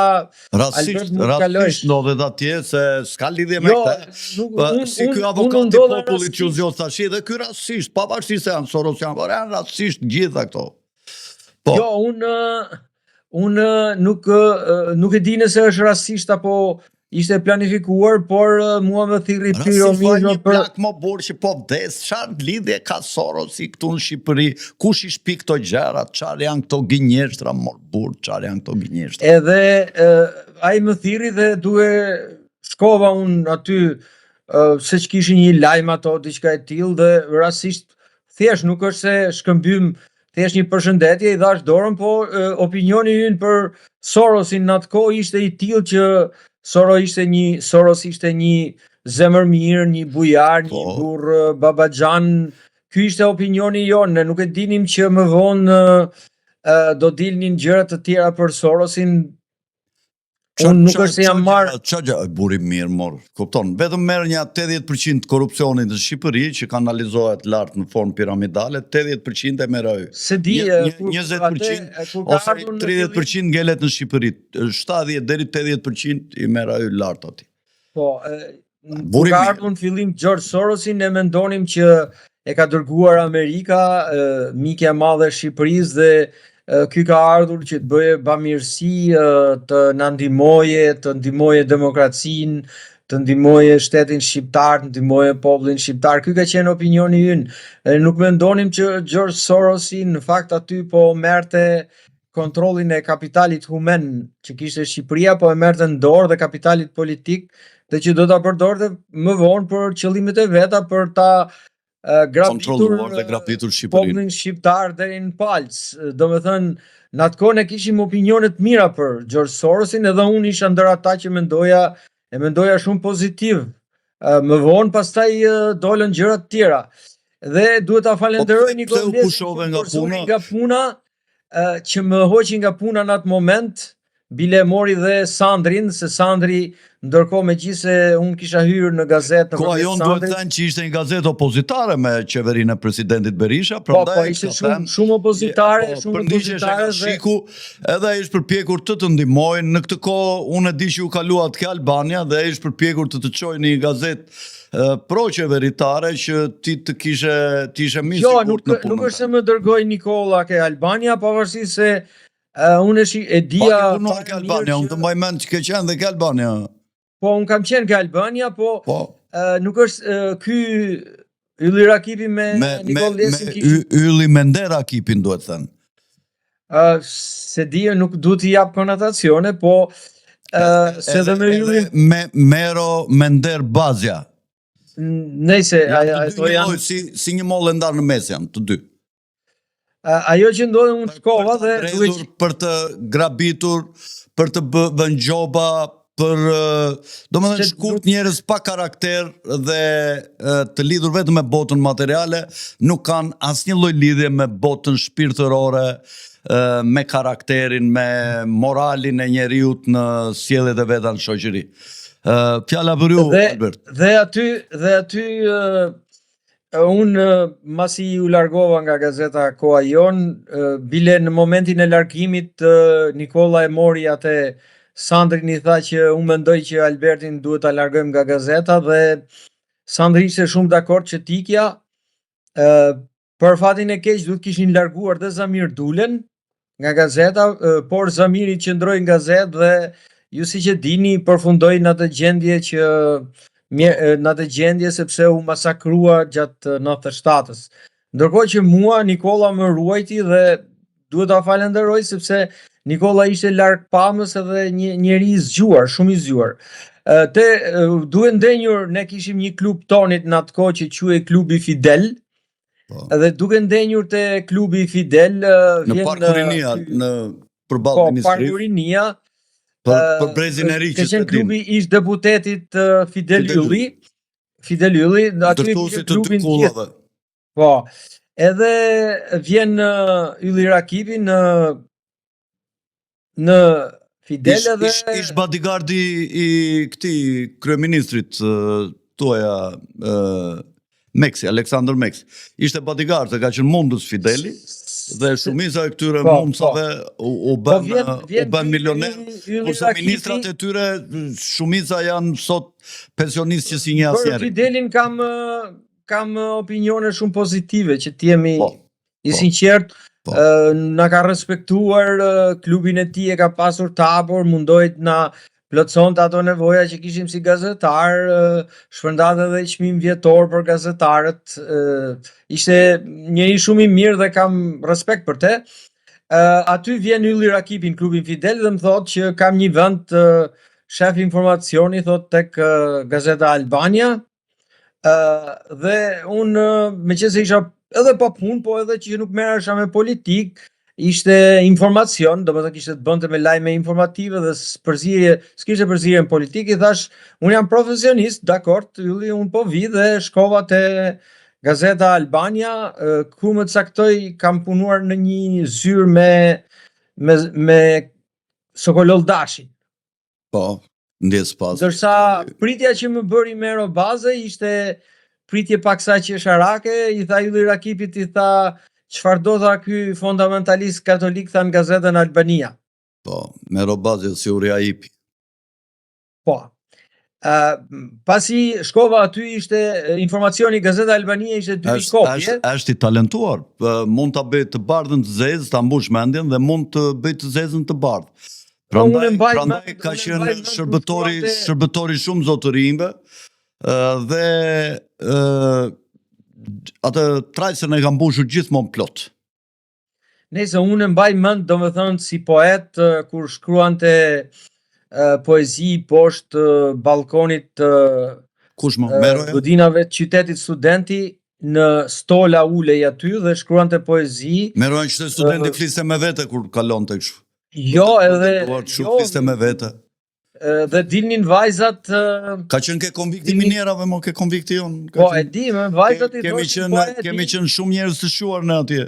Albert, mund të kalojsh. Rastisht ndodhet atje se s'ka lidhje me Jo, këtë. Si ky unë avokat i ndodha popullit që u rastisht. zgjodh tash dhe ky rastisht, pavarësisht se janë Sorosian, por janë rastisht gjitha këto. Po. Jo, unë nuk e di nëse është rastisht apo ishte planifikuar, por mua më thirri Pirro Rastisht fa Misha një për plak më burë që po vdes, çfarë lidhje ka Sorosi këtu në Shqipëri, kush i shpi këto gjërat, çfarë janë këto gënjeshtra mor burr, çfarë janë këto gënjeshtra. edhe ai më thirri dhe shkova unë aty se që kishin një lajm ato, diçka e tillë dhe rastisht thjesht nuk është se shkëmbym thjesht një përshëndetje, i dhash dorën, po opinioni ynë për Sorosin në atë kohë ishte i tillë që Soros ishte një zemër mirë, një bujar, një Po. burr babaxhan. Ky ishte opinioni jonë, ne nuk e dinim që më vonë do dilnin gjëra të tjera për Sorosin. Unë nuk është se jam marrë. Çfarë buri mirë mor. Kupton, vetëm merr një 80% të korrupsionit në Shqipëri që kanalizohet lart në formë piramidale, 80% e merr ai. Se di, 20% ose 30% ngelet në Shqipëri, 70 deri 80% i merr ai lart aty. Po, Buri kur ka mirë. ardhur në fillim George Sorosin, ne mendonim që e ka dërguar Amerika, mikja e madhe e Shqipërisë dhe ky ka ardhur që të bëje bamirësi, të na ndihmoje, të ndihmoje demokracinë, të ndihmoje shtetin shqiptar, të ndihmoje popullin shqiptar. Ky ka qenë opinioni ynë. Nuk mendonim që George Sorosi në fakt aty po merrte kontrollin e kapitalit human që kishte Shqipëria, po e merrte në dorë dhe kapitalit politik dhe që do ta përdorte më vonë për qëllimet e veta për ta Kontrolluar dhe grafitur Shqipërinë. popullin shqiptar deri në palc. Do me thënë, në atë kohë ne kishim opinione të mira për George Sorosin, edhe unë isha ndër ata që mendoja shumë pozitiv. Më vonë pastaj dolën gjëra të tjera. Dhe duhet ta falenderoj Nikol Lesin nga puna, që më hoqi nga puna në atë moment, bile mori dhe Sandrin, se Sandri ndërkohë megjithëse unë kisha hyrë në gazetë Koha Jon duhet thënë që ishte një gazetë opozitare me qeverinë e presidentit Berisha, prandaj po ishte shumë opozitare, nga shiku, edhe ai është përpjekur të ndihmojnë. Në këtë kohë unë e di që u kalua ke Albania dhe ai është përpjekur të çojë në një gazetë pro-qeveritare që ti të kishe më sigurt në punën. Jo, nuk është se më dërgoi Nikolla ke Albania, pavarësisht se unë e dija ke Albania, unë të mbaj mend që ke qenë dhe ke Albania. Po, unë kam qenë nga Albania, po Po, nuk është ky Ylli Rakipi me Nikol Lesin kishin... Ylli me nder Rakipin, duhet thënë. Se di, nuk du t'i jap konotacione, po se dhe me Yllin... Mero me nder Bazja. Nejse, ato janë... Si një mollë ndarë në mes janë, të dy. Ajo që ndodhe unë shkova dhe... Për të grabitur, për të vënë gjoba, për do më dhe shkurt njerëz pa karakter dhe të lidhur vetëm me botën materiale, nuk kanë asnjë lloj lidhje me botën shpirtërore, me karakterin, me moralin e njeriut në sjelljet e veta në shoqëri. Fjala për ju, Albert. Dhe aty unë masi u largova nga gazeta Koha Jon, bile në momentin e largimit Nikola e mori atë Sandrin, i tha që unë mendoj që Albertin duhet ta largojmë nga gazeta, dhe Sandri ishte shumë dakord që t'ikja. Për fatin e keq duhet kishin larguar dhe Zamir Dulen nga gazeta, por Zamiri qëndroi në gazetë dhe ju si që dini përfundoi në atë gjendje që në atë gjendje sepse u masakrua gjatë 97-ës. Ndërkohë që mua Nikola më ruajti dhe duhet ta falenderoj sepse Nikola ishte larg pamës edhe një njeri i zgjuar, shumë i zgjuar. Duhet ndenjur, ne kishim një klub tonit në atë kohë që quhej Klubi Fidel. Edhe duke ndenjur te Klubi Fidel në Parkurinia, në përballë ministrisë. Po, Parkurinia. Për brezin e ri që s'e din. Klubi ish deputetit Fidel Ylli. Fidel Ylli, aty ndërtuesi të dy kullave. Po. Edhe vjen Ylli Rakipi në Fidel edhe ish bodyguardi i këtij kryeministrit tuaja Meksi, Aleksandr Meksi. Ishte bodyguard, ka qenë mundës Fideli, dhe shumica e këtyre mundësave u bën milioner, kurse ministrat e tyre shumica janë sot pensionistë që si një asnjëri. Për Fidelin kam opinione shumë pozitive, që t'jemi i sinqert. Na ka respektuar, klubin e tij e ka pasur të hapur, mundohet na plotësonte ato nevoja që kishim si gazetar, shpërndante edhe çmim vjetor për gazetarët. Ishte njëri shumë i mirë dhe kam respekt për te. Aty vjen Ylli Rakipi në Klubin Fidel dhe më thotë që kam një vend shef informacioni, thotë, tek gazeta Albania. Dhe unë meqense isha edhe pa punë, po edhe që nuk merresha me politik, ishte informacion, do më të kishte të bënte me lajme informative dhe s'kishte përzierje në politik. I thash, unë jam profesionist, dakord, Ylli, unë po vi dhe shkova te gazeta Albania, ku më të saktoj kam punuar në një zyrë me Sokolov Dashin. Po, ndjes pas. Ndërsa pritja që më bëri Mero Baze ishte pritje paksa qesharake. I tha Ylli Rakipit, i tha, çfarë do tha ky fundamentalist katolik, tha në gazetën Albania. Po, Mero Baze si Uriaipi. Po. Pasi shkova aty, ishte informacioni gazeta Albania, ishte 2 kopje. Është i talentuar, mund ta bëj të bardhën të zezë, ta mbush mendjen, dhe mund të bëj të zezën të bardhë. Prandaj ka qenë shërbëtori shumë zotërinjve, dhe atë trajsën e ka mbushur gjithmonë plot. Nëse unë mbaj mend, domethënë, si poet, kur shkruante poezi poshtë balkonit godinave të qytetit Studenti, në stola ulej aty dhe shkruante poezi. Meroja që studenti fliste me vete kur kalonte kështu. Jo, edhe fliste me vete. Dhe dilnin vajzat. Ka qenë ke konvikti minjerave, mo ke konvikti jonë. Po, e di, me vajzat i thoshin poeti. Kemi qenë shumë njerëz të shuar në atje.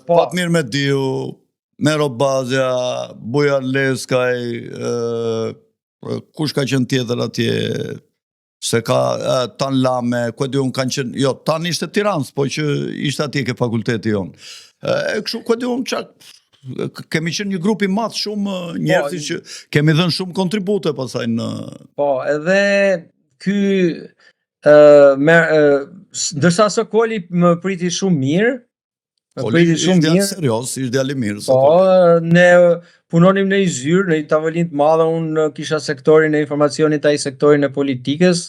Fatmir Mediu, Mero Bazja, Buja Leskaj, kush ka qenë tjetër atje, se ka Tan Lame, ku e di unë kanë qenë, jo, Tan ishte Tiranës, po që ishte atje ke fakulteti jonë. Kështu, ku e di unë çak, kemi qenë një grup i madh shumë njerëz që kemi dhënë shumë kontribute pasaj në... Po, edhe ky ndërsa Sokoli më priti shumë mirë, Priti shumë mirë. Serios, ishte djalë i mirë. Po, ne punonim në një zyrë, në një tavolinë të madhe, unë kisha sektorin e informacionit, ai sektorin e politikës.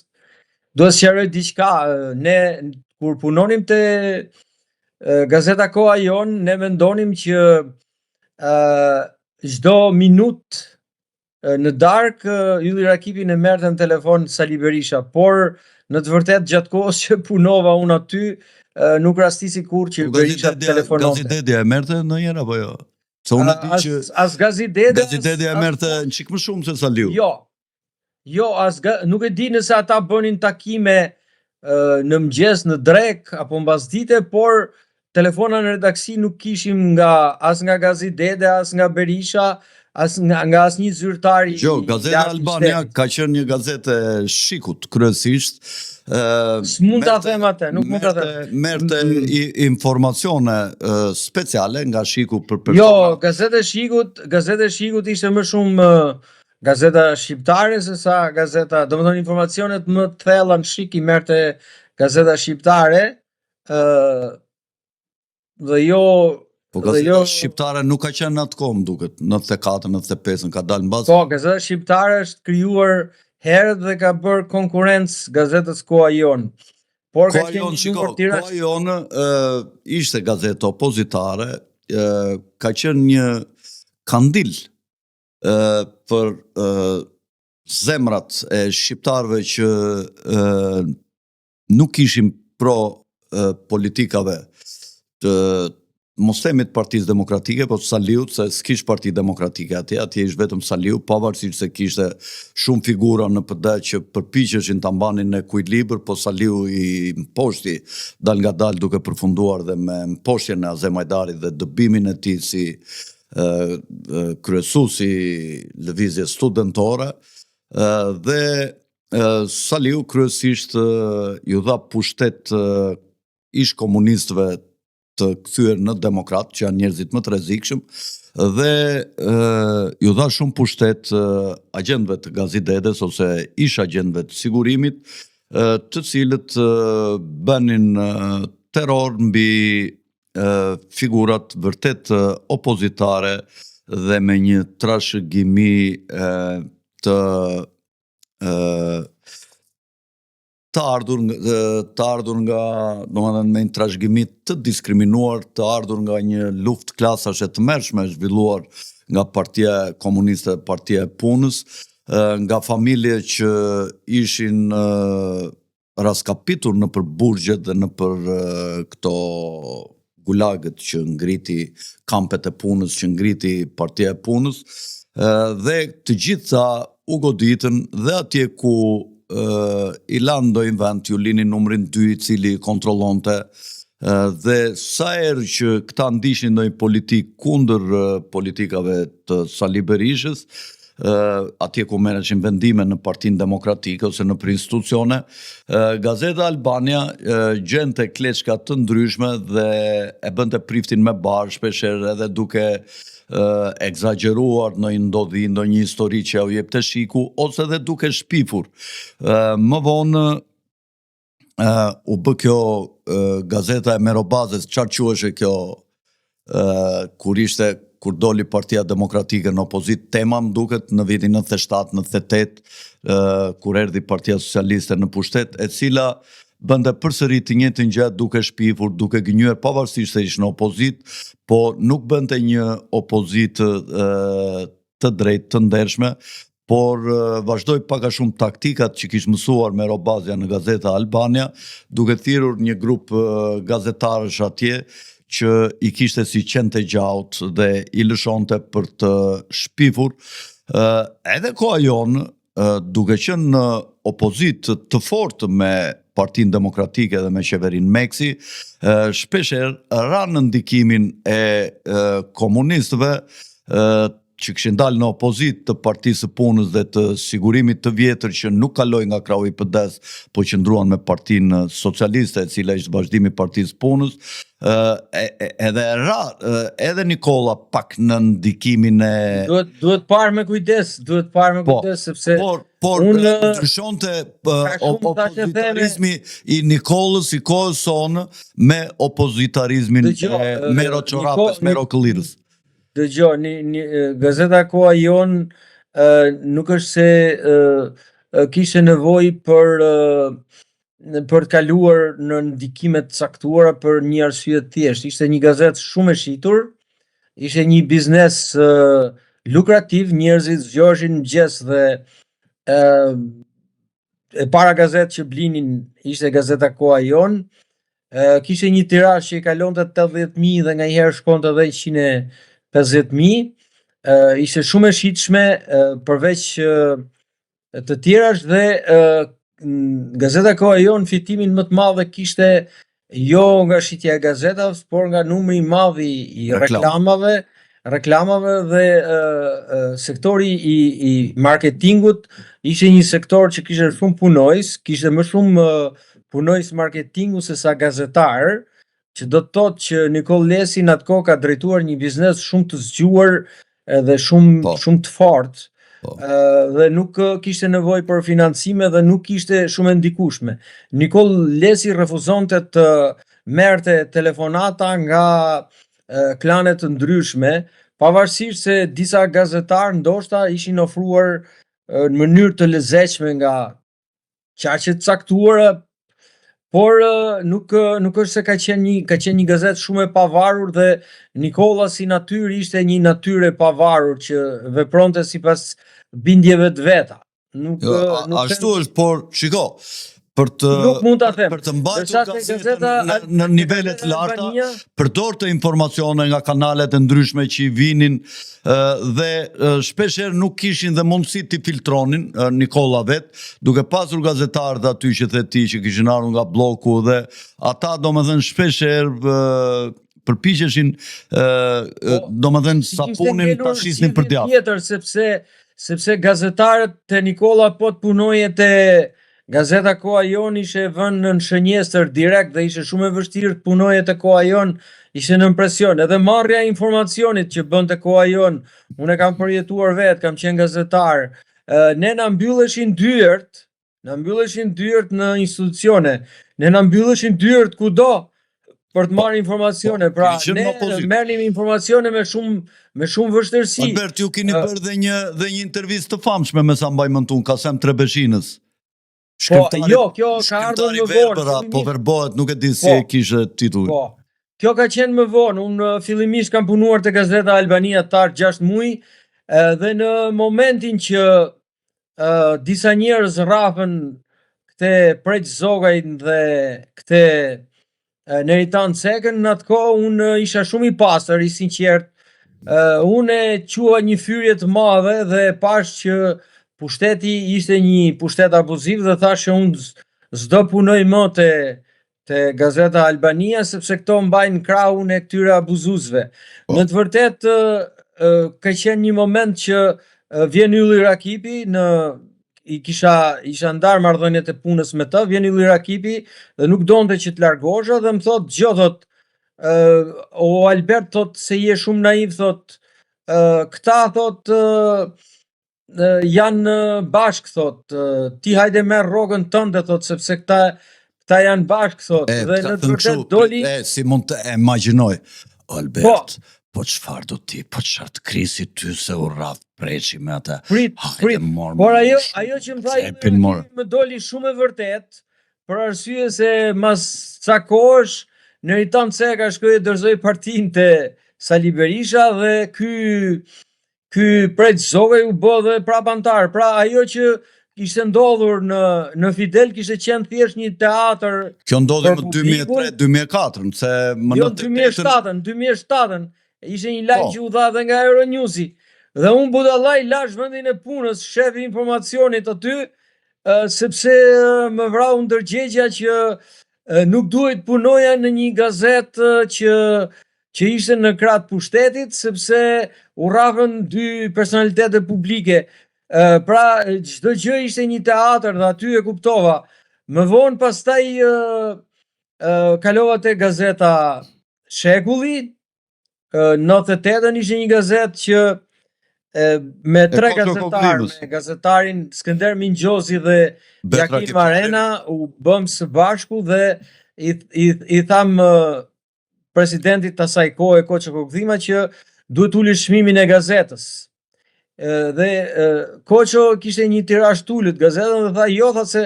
Duhet sqaroj diçka, ne kur punonim te Gazeta Koha Jon, ne mendonim që çdo minutë në darkë Ylli Rakipi ne merrte në telefon Sali Berisha, por në të vërtetë gjatë kohës që punova unë aty nuk rastisi kurrë që Berisha telefononte. Gazidedja e merrte ndonjëherë apo jo? Se unë di që as Gazidedja e merrte një çik më shumë se Saliu. Jo, nuk e di nëse ata bënin takime në mëngjes, në drek apo mbasdite, por telefona në redaksi nuk kishim as nga Gazidede, as nga Berisha, as nga asnjë zyrtar i. Jo, Gazeta Albania ka qenë një gazetë e shikut kryesisht. S'mund ta them atë, nuk mund ta them. Merrte informacione speciale nga shiku për persona. Jo, Gazeta e Shikut ishte më shumë gazeta shqiptare se sa gazeta, domethënë informacionet më të thella në Shik i merrte Gazeta shqiptare, dhe jo. Po gazeta shqiptare nuk ka qenë atë kohë, duket, 94-95 ka dalë mbas. Po, Gazeta shqiptare është krijuar herët dhe ka bërë konkurrencë gazetës Koha Jon. Por Koha Jon ishte gazetë opozitare, ka qenë një kandil për zemrat e shqiptarëve që nuk ishin pro politikave të mos themi të Partisë Demokratike, po të Saliut, se s'kish Parti Demokratike atje ish vetëm Saliu, pavarësisht se kishte shumë figura në PD që përpiqeshin ta mbanin në kujtliber, po Saliu i mposhti dal nga dal duke përfunduar dhe me mposhtjen e Azem Hajdarit dhe dëbimin e tij si kryesuesi lëvizjes studentore, dhe Saliu kryesisht ju dha pushtet ish komunistëve të kthyer në demokrat, që janë njerëzit më të rrezikshëm, dhe ju dha shumë pushtet agjentëve të Gazidedes ose ish agjentëve të sigurimit, të cilët bënin terror mbi figurat vërtet opozitare dhe me një trashëgimi të ardhur nga, domethënë me një trashëgimi të diskriminuar, të ardhur nga një luftë klasashe të mërshme zhvilluar nga Partia Komuniste, Partia e Punës, nga familje që ishin raskapitur në për burgjet dhe në për këto gulagët që ngriti kampet e punës, që ngriti Partia e Punës, dhe të gjitha u goditën dhe atje ku i lanë ndonjë vend, ju lini numrin 2 i cili kontrollonte, dhe sa herë që këta ndishin ndonjë politik kundër politikave të Sali Berishës, atje ku merreshin vendime në Partinë Demokratike ose në institucione, Gazeta Albania gjente kleçka të ndryshme dhe e bënte priftin me barë, shpeshherë edhe duke egzageruar në ndodhi, në një histori që u jep të Shiku, ose dhe duke shpifur. Më vonë u bë kjo gazeta e Merobazës, çfarë quhej kjo, kur doli Partia Demokratike në opozit, tema më duket në vitin 97-98, kur erdhi Partia Socialiste në pushtet, e cila bënde përsëri të njëjtën gjë duke shpifur, duke gënjur, pavarësisht se ishte në opozit, po nuk bënte një opozit të drejtë, të ndershme, por vazhdoi pak a shumë taktikat që kishte mësuar Merobazja në Gazeta Albania, duke thirrur një grup gazetarësh atje që i kishte si qenë të gjaut dhe i lëshonte për të shpifur. Edhe Koha Jon, duke qenë në opozit të fortë me Partinë Demokratike dhe me qeverinë Meksi, shpeshherë ranë në ndikimin e komunistëve që kishin dalë në opozit të Partisë së Punës dhe të Sigurimit të vjetër që nuk kaloi nga krahu i PD-s, po qëndruan me Partinë Socialiste, e cila ishte vazhdimi i Partisë së Punës, edhe Nikolla pak në ndikimin e... Duhet parë me kujdes, sepse Por Unë ndryshonte shumë opozitarizmi i Nikollës i kohës sonë me opozitarizmin e Mero Çorapës, Mero Këllirës. Dëgjoj, Gazeta Koha Jon nuk është se kishte nevojë për të kaluar në ndikime të caktuara për një arsye të thjeshtë. Ishte një gazetë shumë e shitur, ishte një biznes lukrativ, njerëzit zgjoheshin mëngjes dhe e para gazetë që blinin ishte Gazeta Koha Jon, kishte një tirazh që i kalonte 80.000 dhe nganjëherë shkonte edhe 150.000, ishte shumë e shitshme, përveç të tjerash dhe Gazeta Koha Jon fitimin më të madh e kishte jo nga shitja e gazetave, por nga numri i madh i reklamave dhe sektori i marketingut ishte një sektor që kishte shumë punojës, kishte më shumë punojës marketingu se sa gazetar, që do të thotë që Nikol Lesi në atë kohë ka drejtuar një biznes shumë të zgjuar dhe shumë të fortë. Dhe nuk kishte nevojë për financime dhe nuk ishte shumë e ndikueshme. Nikol Lesi refuzonte të merrte telefonata nga klane të ndryshme, pavarësisht se disa gazetarë ndoshta ishin ofruar në mënyrë të lezetshme nga qaqe të caktuara, por nuk është se ka qenë një gazetë shumë e pavarur dhe Nikolla si natyrë ishte një natyrë e pavarur që vepronte sipas bindjeve të veta. Ashtu është, por shiko, për të mbajtur gazetën në nivele të larta, përdorte informacione nga kanalet e ndryshme që i vinin dhe shpeshherë nuk kishin dhe mundësi t'i filtronin Nikolla vet, duke pasur gazetarët aty që the ti që kishin ardhur nga bloku dhe ata domethënë shpeshherë përpiqeshin domethënë sapunin ta shisnin për djathtë. Sepse gazetarët te Nikolla po të punoje te Gazeta Koha Jon ishe vënë në shënjestër direkt dhe ishe shumë e vështirë të punoje te Koha Jon, ishe në presion. Edhe marrja e informacionit që bënte Koha Jon, unë e kam përjetuar vetë, kam qenë gazetar, ne na mbylleshin dyert në institucione, ne na mbylleshin dyert kudo për të marrë informacione, pra ne merrnim informacione me shumë vështirësi. Albert, ju keni bërë dhe një intervistë të famshme me sa mbaj mend unë, Kasem Trebeshines. Jo, kjo ka ardhur më vonë. Po verbohet, nuk e di si e kishte titull. Po. Kjo ka qenë më vonë. Unë fillimisht kam punuar te Gazeta Albania tar 6 muaj dhe në momentin që disa njerëz rrafën këte Preq Zogajn dhe këte Neritan Cekën, në atë kohë unë isha shumë i pastër, i sinqert. Unë e qua një fyrje të madhe dhe pash që pushteti ishte një pushtet abuziv dhe thash që unë s'do punoj më te Gazeta Albania sepse këto mbajnë krahun e këtyre abuzuesve. Në të vërtetë ka qenë një moment që vjen Ylli Rakipi isha ndarë marrëdhëniet e punës me të, vjen Ylli Rakipi dhe nuk donte që të largosha dhe më thot, "Gjë, thot, o Albert, thot, se je shumë naiv, thot, këta, thot, janë bashk, thot, ti hajde merr rrogën tënde, thot, sepse këta janë bashk, thot." Dhe në të vërtetë doli si mund të imagjinoj, Albert, po çfarë do ti, po çfarë të krisi ty se u rraf Preçi me ata. Prit. Por ajo që më tha më doli shumë e vërtet, për arsye se mas ca kohësh Neritan Ceka shkoi dorëzoi partinë te Sali Berisha dhe ky Preq Zogaj u bë dhe prapantar. Pra ajo që kishte ndodhur në Fidel kishte qenë thjesht një teatr. Kjo ndodhi në 2003-2004, se më në 2007-ën ishte një lajm që u dha dhe nga Euronewsi. Dhe unë budallaj lash vendin e punës, shefi informacionit aty, sepse më vrau ndërgjegja që nuk duhet punoja në një gazetë që ishte në krah të pushtetit, sepse u rrafën 2 personalitete publike. Pra çdo gjë ishte një teatr dhe aty e kuptova. Më vonë pastaj kalova te Gazeta Shekulli, 98-ën ishte një gazetë që me tre Koço gazetarë, Koklimës. me gazetarin Skënder Mingjozi dhe Betra Jakin Kipçi. Marena, u bëm së bashku dhe i tham presidentit të asaj kohe, Koço Kokdhima, që duhet uli çmimin e gazetës. Dhe Koço kishte një tirazh t'ulët gazetën dhe tha jo, tha se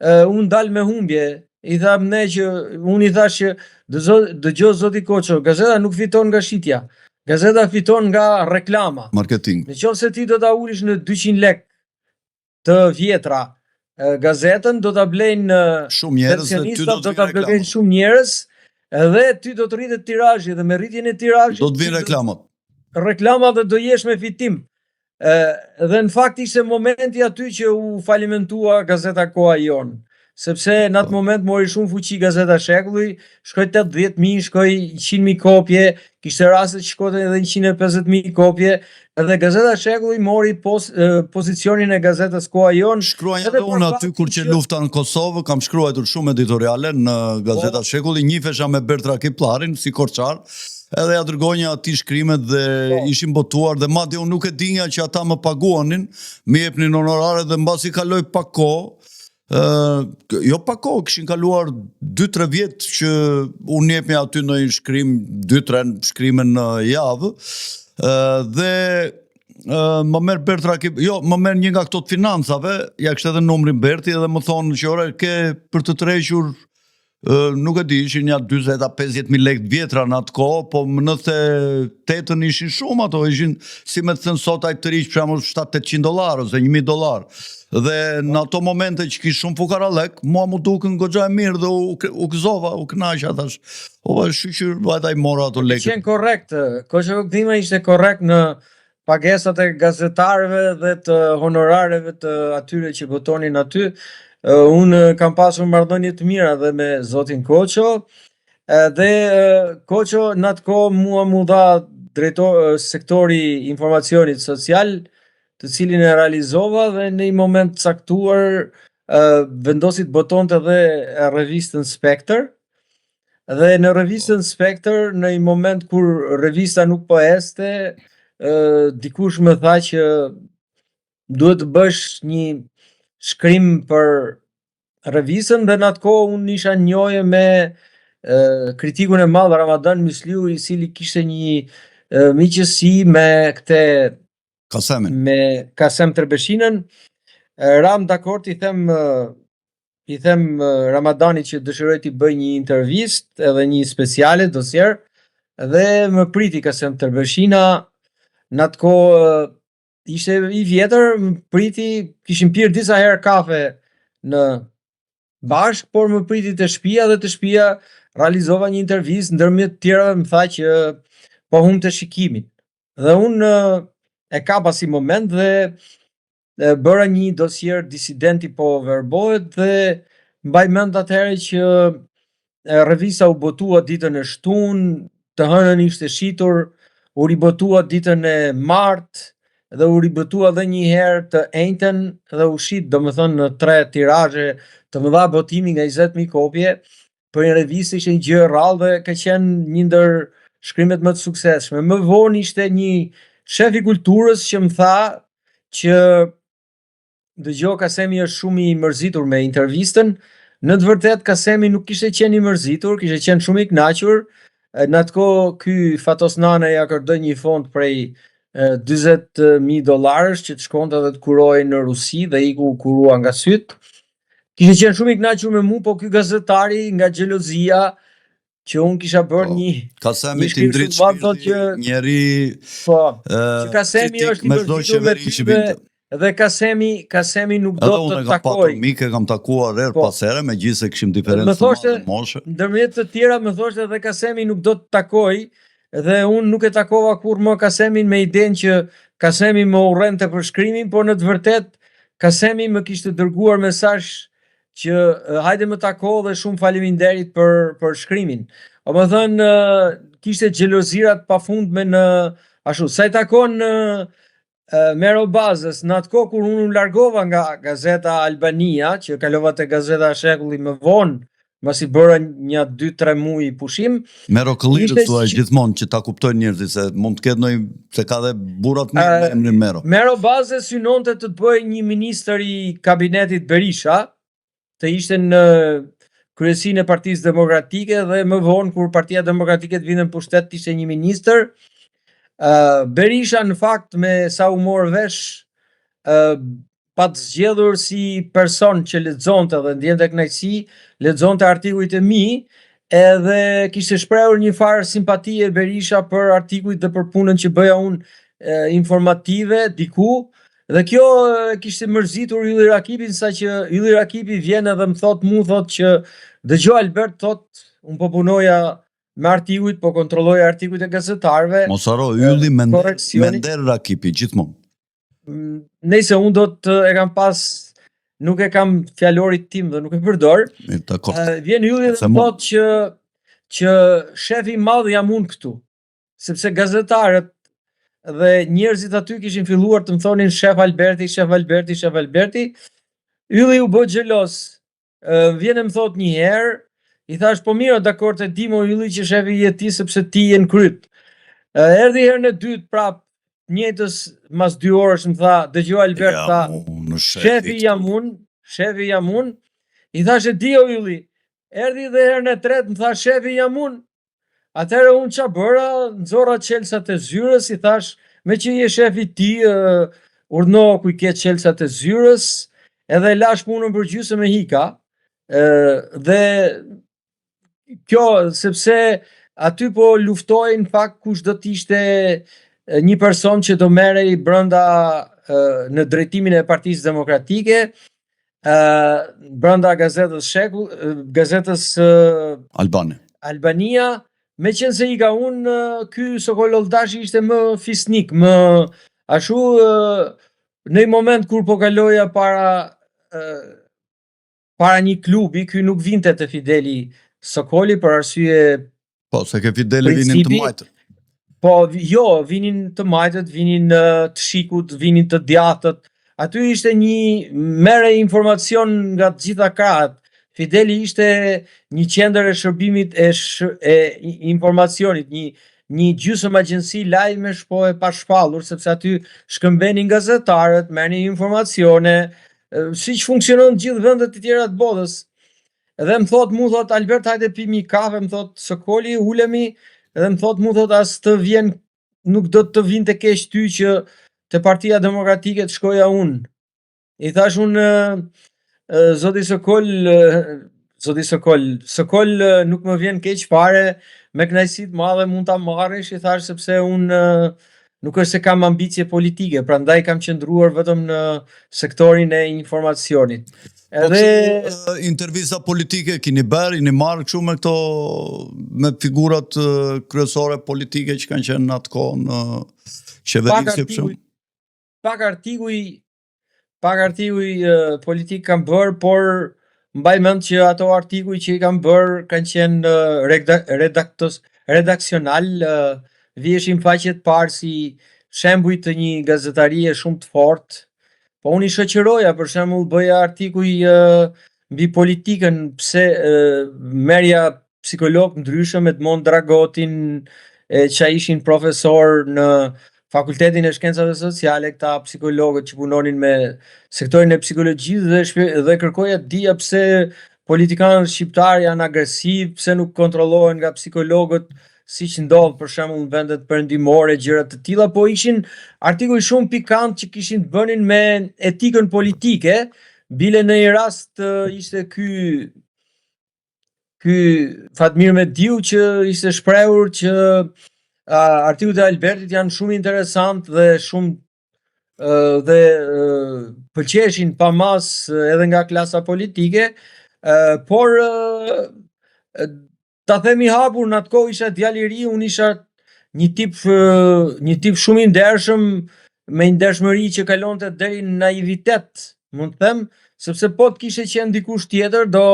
unë dal me humbje. I tham ne që unë i thash që dëgjoj zoti Koço, gazeta nuk fiton nga shitja. Gazeta fiton nga reklama. Marketing. Në qoftë se ti do ta ulish në 200 lek të vjetra gazetën, do ta blejnë Shumë njerëz dhe ty pensionistat, do do të ta vinë blejnë reklamat. shumë njerëz, edhe ty do të rritet tirazhi dhe me rritjen e tirazhit Do të vinë reklamat. reklama dhe do jesh me fitim. Dhe në fakt ishte momenti aty që u falimentua gazeta Koha Jon, sepse në atë moment mori shumë fuqi gazeta Shekulli, shkoi 80.000, shkoi 100.000 kopje, kishte raste që shkote edhe 150.000 kopje, edhe gazeta Shekulli mori pozicionin e gazetës Koha Jon. Shkruaj edhe unë aty kur që lufta në Kosovë, kam shkruar shumë editoriale në gazeta Shekulli, njifesha me Bertra Kiplarin si korçar, edhe ja dërgonja ati shkrimet dhe ishin botuar dhe madje unë nuk e dinja që ata më paguanin, më jepnin honorare dhe mbasi kaloi pak kohë, jo pak kohë, kishin kaluar 2-3 vjet që unë jepja aty në një shkrim, 2-3 shkrime në javë, dhe më merr Bertra më merr një nga këto të financave, ja kishte edhe numrin Berti dhe më thonë që ore ke për të tërhequr nuk e di, ishin ja 40-50.000 lekë vjetra në atë kohë, po më 98-ën ishin shumë ato, ishin si me të thënë sot ajtë të rishë për jamë $700-800 ose $1.000. Dhe në ato momente që kishë shumë fukara lek, mua mu dukën goxha e mirë dhe u gëzova, u kënaqja, thash, ova shqyqyr, vajta i mora ato lekë. Qenë korrekt, Koço Kokdhima ishte korrekt në pagesat e gazetarëve dhe të honorareve të atyre që votonin aty. Unë kam pasur marrëdhënie të mira dhe me zotin Koço, dhe Koço në atë kohë mua mu dha drejtor sektori informacionit social, të cilin e realizova dhe në një moment caktuar vendosi të botonte dhe revistën Spektër. Dhe në revistën Spektër, në një moment kur revista nuk po este, dikush më tha që duhet të bësh një shkrim për revistën dhe në atë kohë unë isha njohje me kritikun e madh Ramadan Mysliu, i cili kishte një miqësi me Kasemin. me Kasem Tërbeshinën. Ram dakord, i them Ramadanit që dëshiroj t'i bëj një intervistë edhe një speciale dosier, dhe më priti Kasem Tërbeshina. Në atë kohë ishte i vjetër, më priti, kishim pirë disa herë kafe në bashk, por më priti të shtëpia dhe të shtëpia realizova një intervistë, ndërmjet tjerave më tha që po humbte shikimin. Dhe unë e kapa si moment dhe bëra një dosier disidenti po verbohet dhe mbaj mend atëherë që revista u botua ditën e shtunë, të hënën ishte shitur, u ribotua ditën e martë dhe u ribotua edhe një herë të njëjtën dhe u shit domethënë në 3 tirazhe të mëdha, botimi nga 20.000 kopje. Për një revistë ishte një gjë e rrallë dhe ka qenë një ndër shkrimet më të suksesshme. Më vonë ishte një shef i kulturës që më tha që dëgjoj, Kasemi është shumë i mërzitur me intervistën. Në të vërtetë Kasemi nuk kishte qenë i mërzitur, kishte qenë shumë i kënaqur. Në atë kohë ky Fatos Nana ja kërkoi një fond prej $20.000 që të shkonte dhe të kurohej në Rusi dhe iku kurua nga syt. Kishte qenë shumë i kënaqur me mua, po ky gazetari nga xhelozia që unë kisha bërë një Kasemi ti ndrit shpirti, njeri që Kasemi është i mërzitur me ty dhe Kasemi nuk do të takoj. Mike kam takuar her pas here, megjithëse kishim diferencë të moshe. Ndërmjet të tjera më thoshte edhe Kasemi nuk do të takoj, dhe unë nuk e takova kur më Kasemin me idenë që Kasemi më urrente për shkrimin, por në të vërtet Kasemi më kishte dërguar mesazh që hajde më tako dhe shumë faleminderit për shkrimin. O më thënë, kishte xhelozirat pafundme në ashtu, sa i takon Mero Bazës, në atë kohë kur unë largova nga gazeta Albania, që kalova te gazeta Shekulli më vonë, masi bëra një 2-3 muaj pushim. Mero Këllirët Ishte thuaj që- gjithmonë që ta kuptojnë njerëzit se mund të ketë ndonjë se ka dhe burrat mirë me emrin Mero. Mero Baze synonte të bëj një ministër i kabinetit Berisha, të ishte në kryesinë e Partisë Demokratike dhe më vonë kur Partia Demokratike të vinte në pushtet ishte një ministër. Berisha në fakt me sa u mor vesh pa të zgjedhur si person që lexonte dhe ndjente kënaqësi, lexonte artikujt e mi, edhe kishte shprehur një farë simpatie Berisha për artikujt dhe për punën që bëja unë informative diku. Dhe kjo kishte mërzitur Ylli Rakipin, saqë Ylli Rakipi vjen edhe më thot që dëgjoj Albert, unë po punoja me artikujt, po kontrolloja artikujt e gazetarëve. Mos haro, Ylli korreksioni. me nder Rakipi gjithmonë. Nëse unë do të e kam pas, nuk e kam fjalorit tim dhe nuk e përdor. Mirë, dakord. Vjen Ylli dhe Se mo- thot që shefi i madh jam unë këtu, sepse gazetarët dhe njerëzit aty kishin filluar të më thonin shef Alberti, shef Alberti, shef Alberti. Ylli u bë xhelos. Vjen e më thot një herë, i thash po mirë, dakord e di mo Ylli që shefi je ti sepse ti je në kryt. Erdhi herën e dytë prap, njëjtës mas 2 orësh më tha, dëgjoj Albert, tha, shefi jam unë. I thash e di o Ylli. Erdhi dhe herën e tretë më tha shefi jam unë. Atëherë unë qa bëra, nxorra çelsat e zyrës, i thash, me që je shefi ti, urdhno ku i ke çelsat e zyrës, edhe lash punën për gjysmë e hika. Dhe kjo, sepse aty po luftoj në fakt kush do të ishte një person që do merrej brenda në drejtimin e Partisë Demokratike, brenda gazetës Shekull, gazetës Albania. Me qenë se i ka unë, ky Sokol Oldashi ishte më fisnik, më ashu në një moment kur po kaloja para një klubi, ky nuk vinte të Fideli Sokoli për arsye Po, se ke Fideli vinin të majtët. Po, jo, vinin të majtët, vinin të shikut, vinin të djatët. Aty ishte një merre informacion nga të gjitha krahët. Fideli ishte një qendër e shërbimit e informacionit, një gjysmë agjenci lajmesh po e pashpallur, sepse aty shkëmbenin gazetarët, merrnin informacione, siç funksionon gjithë vendet e tjera të botës. Edhe më thot Albert, hajde pimi kafe, më thot Sokoli, ulemi, edhe më thot as të vjen, nuk do të vinte keq ty që te Partia Demokratike të shkoja unë. I thash unë, zoti Sokol nuk më vjen keq fare, me kënaqësi të madhe mund ta marrësh, i thash, sepse unë nuk është se kam ambicie politike, prandaj kam qëndruar vetëm në sektorin e informacionit. Edhe intervista politike keni bërë, jeni marrë kështu me këto me figurat kryesore politike që kanë qenë në atë kohë në qeverisje për shembull. Pak artikuj politik kam bërë, por mbaj mend që ato artikuj që i kam bërë kanë qenë redaksional, vjeshin faqet parë si shembuj të një gazetarie shumë të fortë. Po unë i shoqëroja, për shembull bëja artikuj mbi politikën, pse merja psikolog ndryshëm, Edmond Dragotin, që ishin profesor në Fakultetin e Shkencave Sociale, këta psikologët që punonin me sektorin e psikologjisë dhe kërkoja të dija pse politikanët shqiptar janë agresiv, pse nuk kontrollohen nga psikologët, siç ndodh për shembull në vendet perëndimore, gjëra të tilla, po ishin artikuj shumë pikant që kishin të bënin me etikën politike. Bile në një rast ishte ky Fatmir Mediu që ishte shprehur që artikujt e Albertit janë shumë interesant dhe shumë dhe pëlqeshin pa mas edhe nga klasa politike, por ta themi hapur, në atë kohë isha djalë i ri, unë isha një tip shumë i ndershëm, me një ndershmëri që kalonte deri në naivitet, mund të them, sepse po të kishte qenë dikush tjetër, do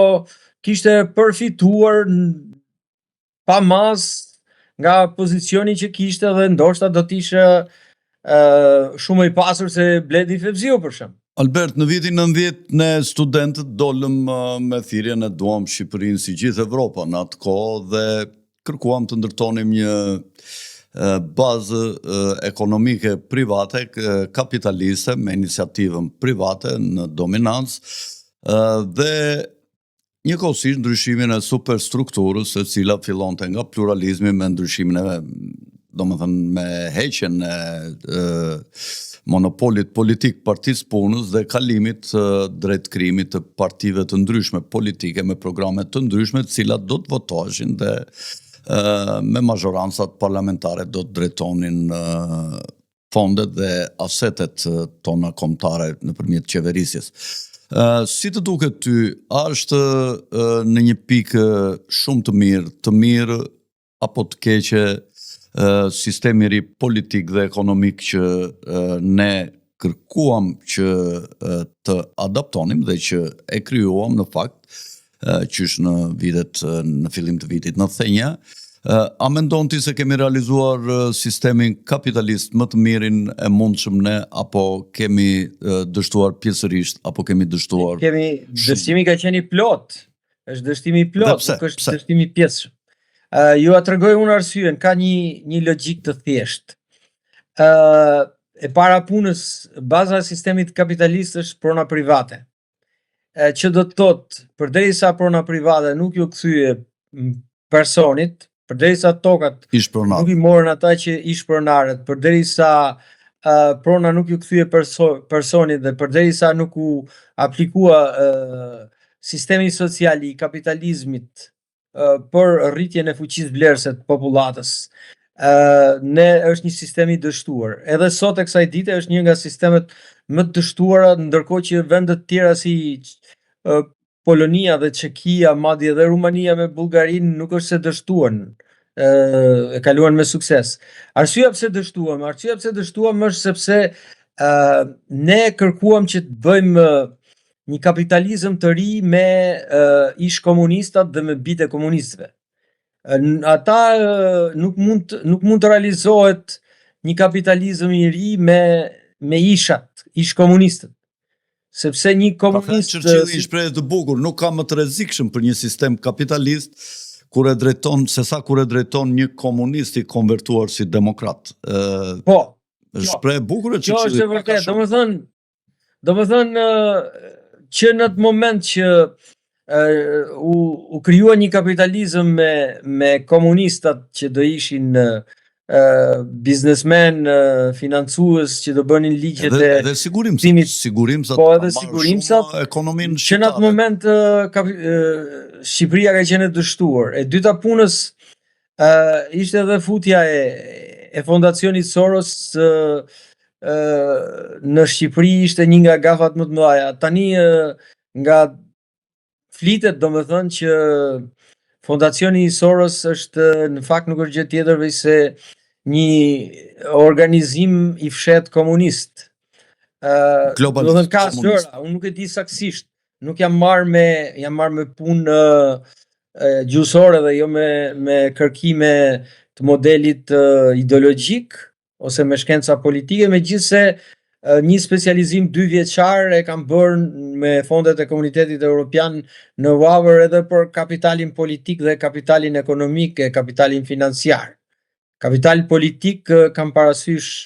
kishte përfituar pa mas nga pozicioni që kishte dhe ndoshta do t'ishte shumë i pasur se Bledi Fevziu për shemb. Albert, në vitin 90 ne studentët dolëm me thirrjen e duam Shqipërinë si gjithë Evropa në atë kohë dhe kërkuam të ndërtonim një bazë ekonomike private, kapitaliste, me iniciativën private në dominancë dhe njëkohësisht ndryshimin e superstrukturës e cila fillonte nga pluralizmi me ndryshimin e, domethënë me heqjen e monopolit politik partisë punës dhe kalimit drejt krijimit të partive të ndryshme politike me programe të ndryshme, të cilat do të votoheshin dhe me mazhorancat parlamentare do të drejtonin fondet dhe asetet tona kombëtare nëpërmjet qeverisjes. Si të duket ty, është në një pikë shumë të mirë apo të keqe sistemi i ri politik dhe ekonomik që ne kërkuam që të adaptonim dhe që e krijuam në fakt, qysh në fillim të vitit 91, a mendon ti se kemi realizuar sistemin kapitalist më të mirin e mundshëm ne, apo kemi dështuar pjesërisht, apo kemi dështuar? Dështimi ka qenë i plot, është dështimi i plot, nuk është dështimi i pjesëshëm. Ju a tregoj unë arsyen, ka një logjik të thjeshtë. E para punës, baza e sistemit kapitalist është prona private. Që do të thotë, përderisa prona private nuk ju kthye personit, përderisa tokat nuk i morën ata që ish pronarët, përderisa prona nuk ju kthye personit dhe përderisa nuk u aplikua sistemi social i kapitalizmit për rritjen e fuqisë vlerëse të popullatës. Ne është një sistem i dështuar. Edhe sot e kësaj dite është një nga sistemet më të dështuara, ndërkohë që vendet tjera si Polonia dhe Çekia, madje edhe Rumania me Bullgarinë nuk është se dështuan, e kaluan me sukses. Arsyeja pse dështuam është sepse ne kërkuam që të bëjmë një kapitalizëm të ri me ish komunistat dhe me bite komunistëve. Ata nuk mund të realizohet një kapitalizëm i ri me ish komunistët. Sepse një komunist... Churchill i shpreh të bukur, nuk ka më të rrezikshëm për një sistem kapitalist kur e drejton një komunist i konvertuar si demokrat. Po. Shpreh bukur e Churchill. Kjo është e vërtetë. Domethënë që në atë moment që u krijua një kapitalizëm me komunistat që do ishin biznesmen, financues që do bënin ligjet e edhe sigurimsat, po edhe sigurimsat, ekonominë që në atë moment Shqipëria ka qenë e dështuar. E dyta punës ishte edhe futja e fondacionit Soros në Shqipëri, ishte një nga gafat më të mëdha. Tani nga flitet, domethënë që fondacioni Soros është në fakt nuk është gjë tjetër veç se një organizim i fshet komunist. Globalist ka komunist. zëra, unë nuk e di saktësisht, nuk jam marrë me punë gjuhësore dhe jo me kërkime të modelit ideologjik ose me shkenca politike, megjithse një specializim 2 vjeçar e kam bërë me fondet e Komunitetit Evropian në Wavër edhe për kapitalin politik dhe kapitalin ekonomik e kapitalin financiar. Kapital politik kam parasysh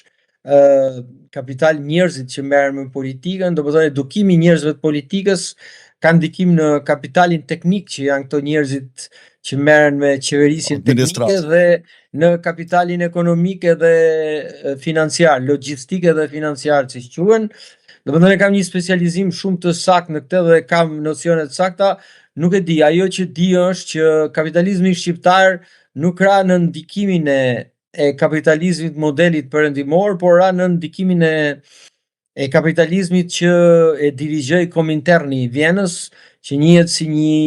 kapital njerëzit që merren me politikën, do të thonë edukimi i njerëzve të politikës ka ndikim në kapitalin teknik që janë këto njerëzit që merren me qeverisjen teknike dhe në kapitalin ekonomik dhe financiar, logjistik dhe financiar si quhen. Domethënë kam një specializim shumë të saktë në këtë dhe kam nocione të sakta. Nuk e di, ajo që di është që kapitalizmi shqiptar nuk ra në ndikimin e kapitalizmit modelit perëndimor, por ra në ndikimin e kapitalizmit që e dirigjoi Kominterni i Vjenës, që njihet si një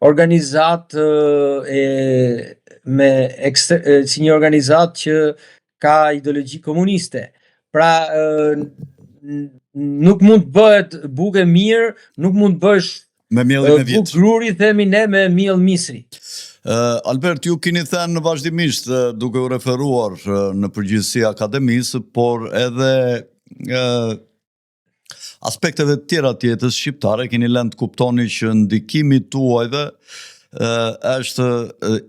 organizat si një organizat që ka ideologji komuniste. Pra nuk mund bëhet bukë mirë, nuk mund bësh bukë gruri, themi ne, me miell misri. Albert, ju keni thënë vazhdimisht duke u referuar në përgjithësi akademisë, por edhe aspekteve të tjera të jetës shqiptare, keni lënë të kuptoni që ndikimi tuajve është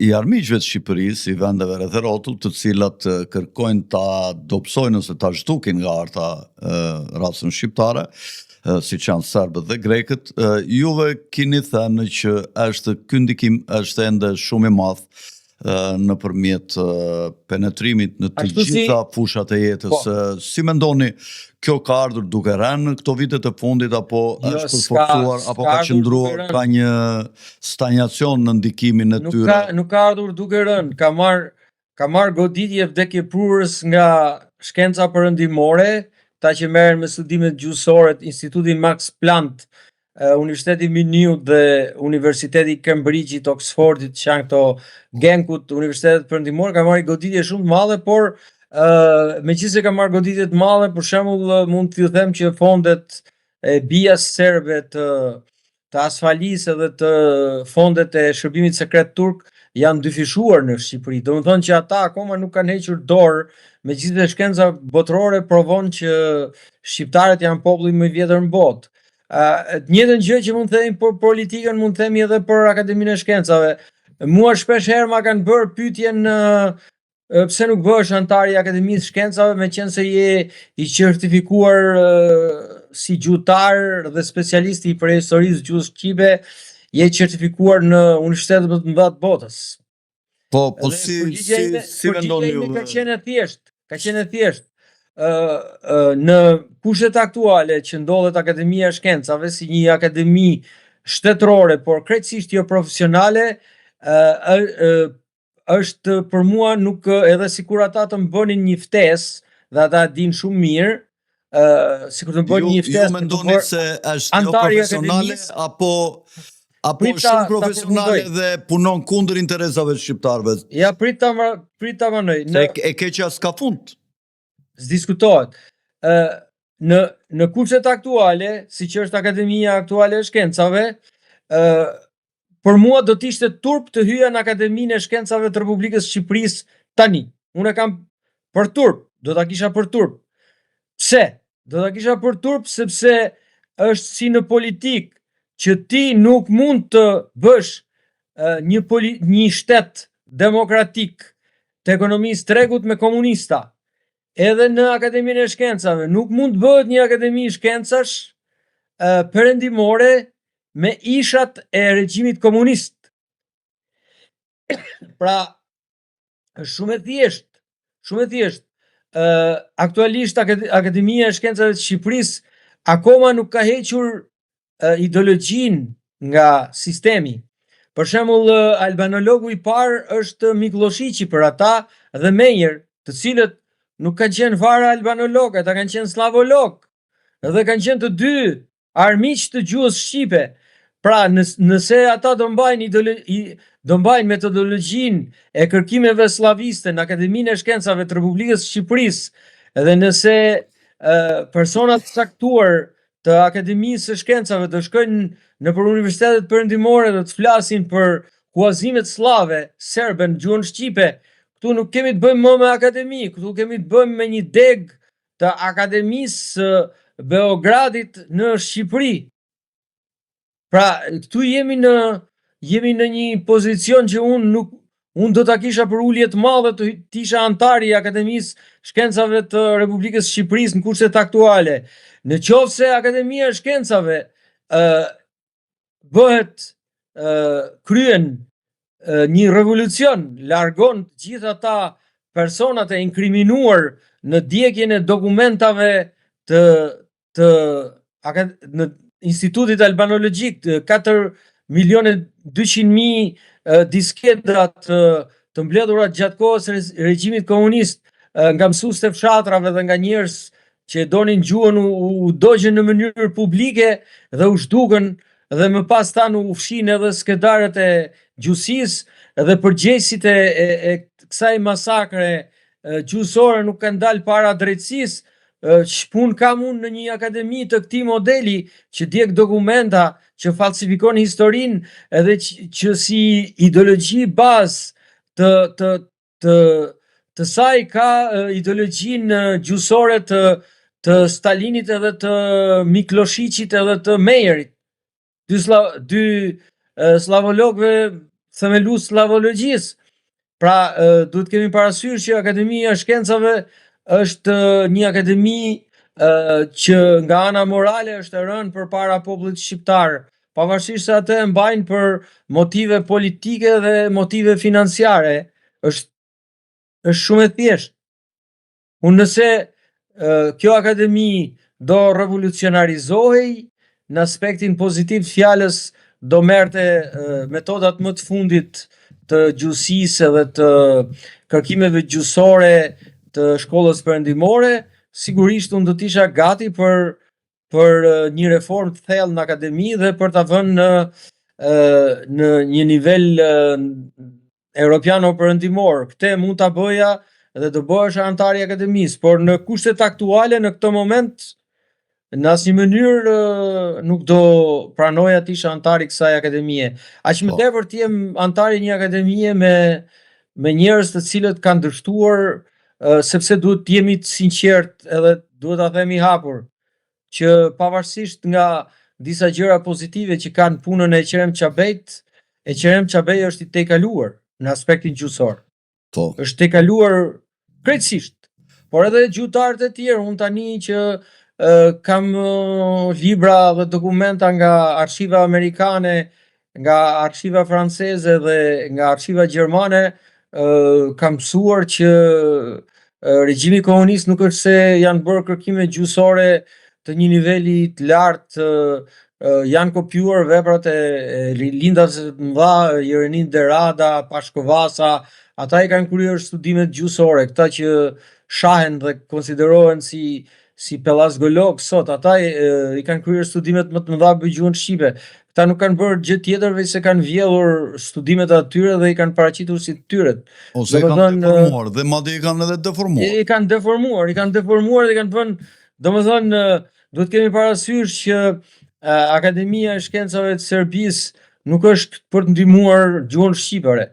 i armiqve të Shqipërisë, i vendeve rreth rrotull, të cilat kërkojnë ta dobësojnë ose ta zhdukin nga arta rasën shqiptare, siç janë serbët dhe grekët. Juve keni thënë që ky ndikim është ende shumë i madh nëpërmjet penetrimit në të gjitha fushat e jetës. Si mendoni, kjo ka ardhur duke rënë në këto vitet e fundit, apo është përforcuar, apo ka qëndruar, ka një stagnacion në ndikimin e tyre? Nuk ka ardhur duke rënë, ka marr goditje vdekjeprurës nga shkenca perëndimore, ta që merren me studimet gjuhësore, Instituti Max Planck, Universiteti Minut dhe Universiteti Cambridge-it, Oxfordit, që janë këto genkut universitetet perëndimore, ka marrë goditje shumë të madhe, por megjithëse ka marrë goditje të madhe, për shembull mund t'ju them që fondet e BIA serbe të Asfalisë dhe të fondet e shërbimit sekret turk janë dyfishuar në Shqipëri. Domethënë që ata akoma nuk kanë hequr dorë, megjithëse shkenca botërore provon që shqiptarët janë populli më i vjetër në botë. Të njëjtën gjë që mund të themi për politikën, mund të themi edhe për Akademinë e Shkencave. Mua shpesh herë ma kanë bërë pyetjen pse nuk bëhesh antar i Akademisë Shkencave, meqense je i certifikuar si gjuhëtar dhe specialist i historisë gjuhës shqipe, je certifikuar në universitetet më të mëdha të botës. Po si mendoni ju? Ka qenë e thjeshtë. Në kushtet aktuale që ndodhet Akademia e Shkencave si një akademi shtetërore, por krejtësisht jo profesionale, është për mua nuk, edhe sikur ata të më bënin një ftesë, dhe ata dinë shumë mirë, sikur të më bënin një ftesë. Ju mendoni se është jo profesionale apo shumë profesionale dhe punon kundër interesave të shqiptarëve? Ja, prit ta manoj. Se e keqja s'ka fund. S'diskutohet. Në kushtet aktuale, si që është Akademia aktuale e Shkencave, për mua do t'ishte turp të hyja në Akademinë e Shkencave të Republikës Shqipërisë tani. Unë e kam për turp, do t'a kisha për turp. Pse? Do t'a kisha për turp sepse është si në politikë, që ti nuk mund të bësh një shtet demokratik të ekonomisë tregut me komunista. Edhe në Akademinë e Shkencave nuk mund të bëhet një akademi shkencash perëndimore me ishat e regjimit komunist. Pra, është shumë e thjeshtë. Aktualisht Akademia e Shkencave të Shqipërisë akoma nuk ka hequr ideologjin nga sistemi. Për shembull, albanologu i parë është Mikloshiqi për ata dhe Mejer, të cilët nuk kanë qenë fare albanolog, ata kanë qenë slavolog, dhe kanë qenë të dy armiq të gjuhës shqipe. Pra, nëse ata do mbajnë metodologjinë e kërkimeve slaviste në Akademinë e Shkencave të Republikës Shqipërisë, dhe nëse personat saktuar të Akademisë së Shkencave të shkojnë nëpër universitetet perëndimore dhe të flasin për huazimet slave serbe në gjuhën shqipe, këtu nuk kemi të bëjmë më me akademi, këtu kemi të bëjmë me një deg të Akademisë Beogradit në Shqipëri. Pra, këtu jemi në një pozicion që unë do t'a kisha për ullje të madhe të isha antari i Akademisë Shkencave të Republikës Shqipërisë në kushtet aktuale. Në qoftë se Akademia e Shkencave kryen një revolucion, largon gjithë ata personat e inkriminuar në djegjen e dokumentave në Institutit Albanologjik, 4.200.000 disketa të mbledhura gjatë kohës regjimit komunist nga mësues të fshatrave dhe nga njerëz që donin gjuhën u dogjën në mënyrë publike dhe u zhdukën, dhe më pas tanë u fshin edhe skedarët e gjusisë dhe përgjegjësit e kësaj masakre gjusore nuk kanë dalë para drejtësisë. Ç'pun kam unë në një akademi të këtij modeli që djeg dokumenta, që falsifikon historinë, edhe që si ideologji bazë të saj ka ideologjinë gjusore të të Stalinit edhe të Miklošićit edhe të Mejerit, dy slavologëve themelues slavologjisë. Pra, duhet kemi parasysh që Akademia e Shkencave është një akademi që nga ana morale është e rënë përpara popullit shqiptar, pavarësisht se atë e mbajnë për motive politike dhe motive financiare, është shumë e thjeshtë. Unë nëse kjo akademi do revolucionarizohej në aspektin pozitiv të fjalës, do merrte metodat më të fundit të gjuhësisë edhe të kërkimeve gjyqësore të shkollës perëndimore, sigurisht unë do të isha gati për një reformë të thellë në akademi dhe për ta vënë në një nivel europiano perëndimor. Këtë mund ta bëja dhe do bëhesh antar i akademisë, por në kushtet aktuale në këtë moment në asnjë mënyrë nuk do pranoja të isha antar i kësaj akademie. Aq më tepër të jem antar i një akademie me njerëz të cilët kanë dështuar, sepse duhet të jemi të sinqert edhe duhet ta themi hapur, që pavarësisht nga disa gjëra pozitive që kanë punën e Qerem Çabejt, e Qerem Çabej është i tejkaluar në aspektin gjyqësor. Është tejkaluar krejtësisht. Por edhe gjuhëtarët e tjerë, unë tani që kam libra dhe dokumenta nga arshiva amerikane, nga arshiva franceze dhe nga arshiva gjermane, kam mësuar që regjimi komunist nuk është se janë bërë kërkime gjyqësore të një niveli të lartë, janë kopjuar veprat e lindasve të mëdha, Jerenin Derada, Pashkovasa, ata i kanë kryer studimet gjyqësore, këta që shahen dhe konsiderohen si pellazgolog sot, ata i kanë kryer studimet më të mëdha për gjuhën shqipe. Këta nuk kanë bërë gjë tjetër veç se kanë vjedhur studimet atyre dhe i kanë paraqitur si të tyret. Ose i kanë deformuar dhe madje i kanë edhe deformuar. I kanë deformuar dhe i kanë vënë, domethënë duhet kemi parasysh që Akademia e Shkencave të Serbisë nuk është për të ndihmuar gjuhën shqiptare,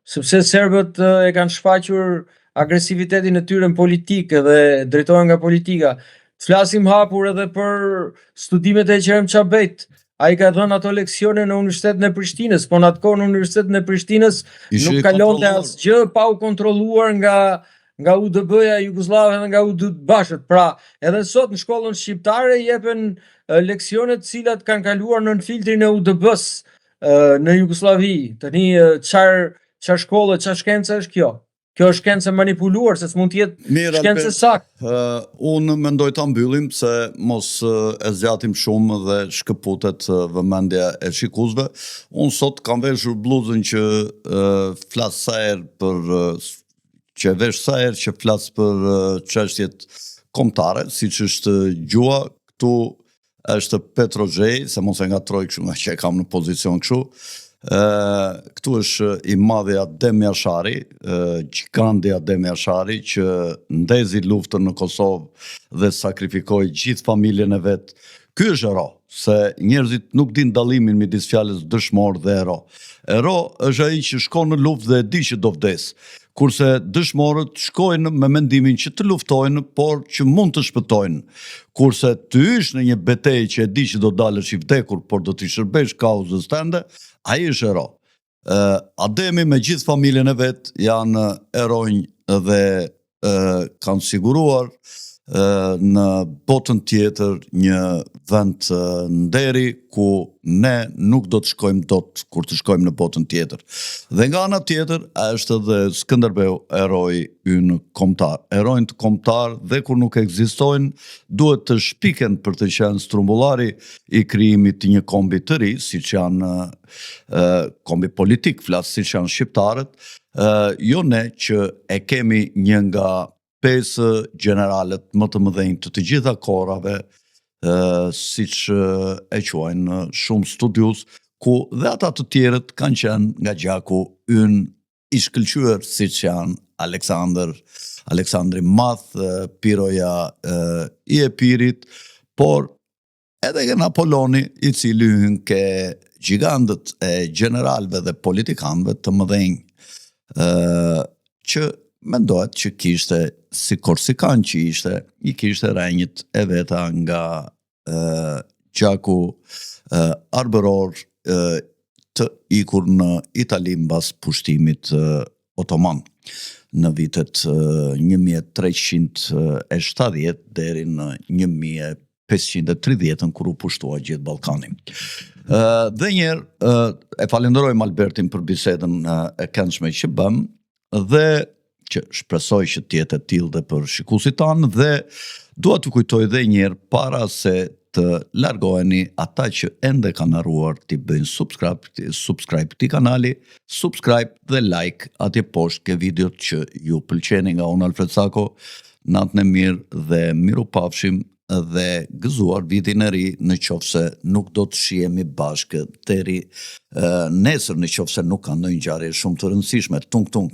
sepse serbët e kanë shfaqur agresivitetin e tyre në politikë dhe drejtohen nga politika. Të flasim hapur edhe për studimet e Qerem Çabejt. Ai ka dhënë ato leksione në Universitetin e Prishtinës, po në atë kohë në Universitetin e Prishtinës nuk kalonte asgjë pa u kontrolluar nga UDB-ja jugoslave dhe nga UD-bashët. Pra, edhe sot në shkollën shqiptare jepen leksione të cilat kanë kaluar nën filtrin e UDB-s në Jugosllavi. Tani çfarë shkolle, çfarë shkence është kjo? Kjo është shkencë manipuluar, se s'mund të jetë shkencë saktë. Unë mendoj ta mbyllim se mos e zgjatim shumë dhe shkëputet vëmendja e shikuesve. Unë sot kam veshur bluzën që flas sa herë që flas për çështjet kombëtare, siç është gjuha. Këtu është Petrozhej, se mos e ngatroj kështu nga që e kam në pozicion kështu. Këtu është i madhi Adem Jashari, gjigandi Adem Jashari, që ndezi luftën në Kosovë dhe sakrifikoi gjithë familjen e vet. Ky është ero, se njerëzit nuk din dallimin midis fjalës dëshmor dhe ero. Ero është ai që shkon në luftë dhe e di që do vdes, kurse dëshmorët shkojnë me mendimin që të luftojnë, por që mund të shpëtojnë. Kurse të hysh në një betejë që e di që do dalësh i vdekur, por do t'i shërbesh kauzës tënde, ai është ero. Ademi me gjithë familjen e vet janë eronjë dhe kanë siguruar në botën tjetër një vend nderi ku ne nuk do të shkojmë dot kur të shkojmë në botën tjetër. Dhe nga ana tjetër është edhe Skënderbeu eroj ynë kombëtar. Erojnë të kombëtar dhe kur nuk ekzistojnë duhet të shpiken për të qenë strumbullari i krijimit të një kombi të ri, siç janë kombi politik, flas siç janë shqiptarët, jo ne që e kemi një nga 5 generalet më të mëdhenj të gjitha kohërave, siç e quajnë shumë studius, ku dhe ata të tjerët kanë qenë nga gjaku ynë i shkëlqyer, siç janë Aleksandri Madh, Piroja i Epirit, por edhe Napoleoni, i cili hyn ke gjigandët e generalëve dhe politikanëve të mëdhenj, që mendohet që kishte, si Korsikan që ishte, I kishte rrenjit e veta nga gjaku arbëror të ikur në Itali mbas pushtimit otoman në vitet 1370 deri në 1530 kur u pushtua gjithë Ballkani. Dhe njerë e falenderojmë Albertin për bisedën e këndshme që bëm dhe që shpresoj që tjetë e tillë dhe për shikuesit tanë dhe dua të kujtoj dhe njerë para se të largoheni ata që ende kanë harruar t'i bëjnë subscribe t'i kanali, subscribe dhe like atje poshtë ke videot që ju pëlqeni nga unë Alfred Sako, natën e mirë dhe miru pafshim dhe gëzuar vitin e ri në qofse nuk do të shihemi bashkë deri nesër në qofse nuk ka ndonjë ngjarje shumë të rëndësishme. Tung tung.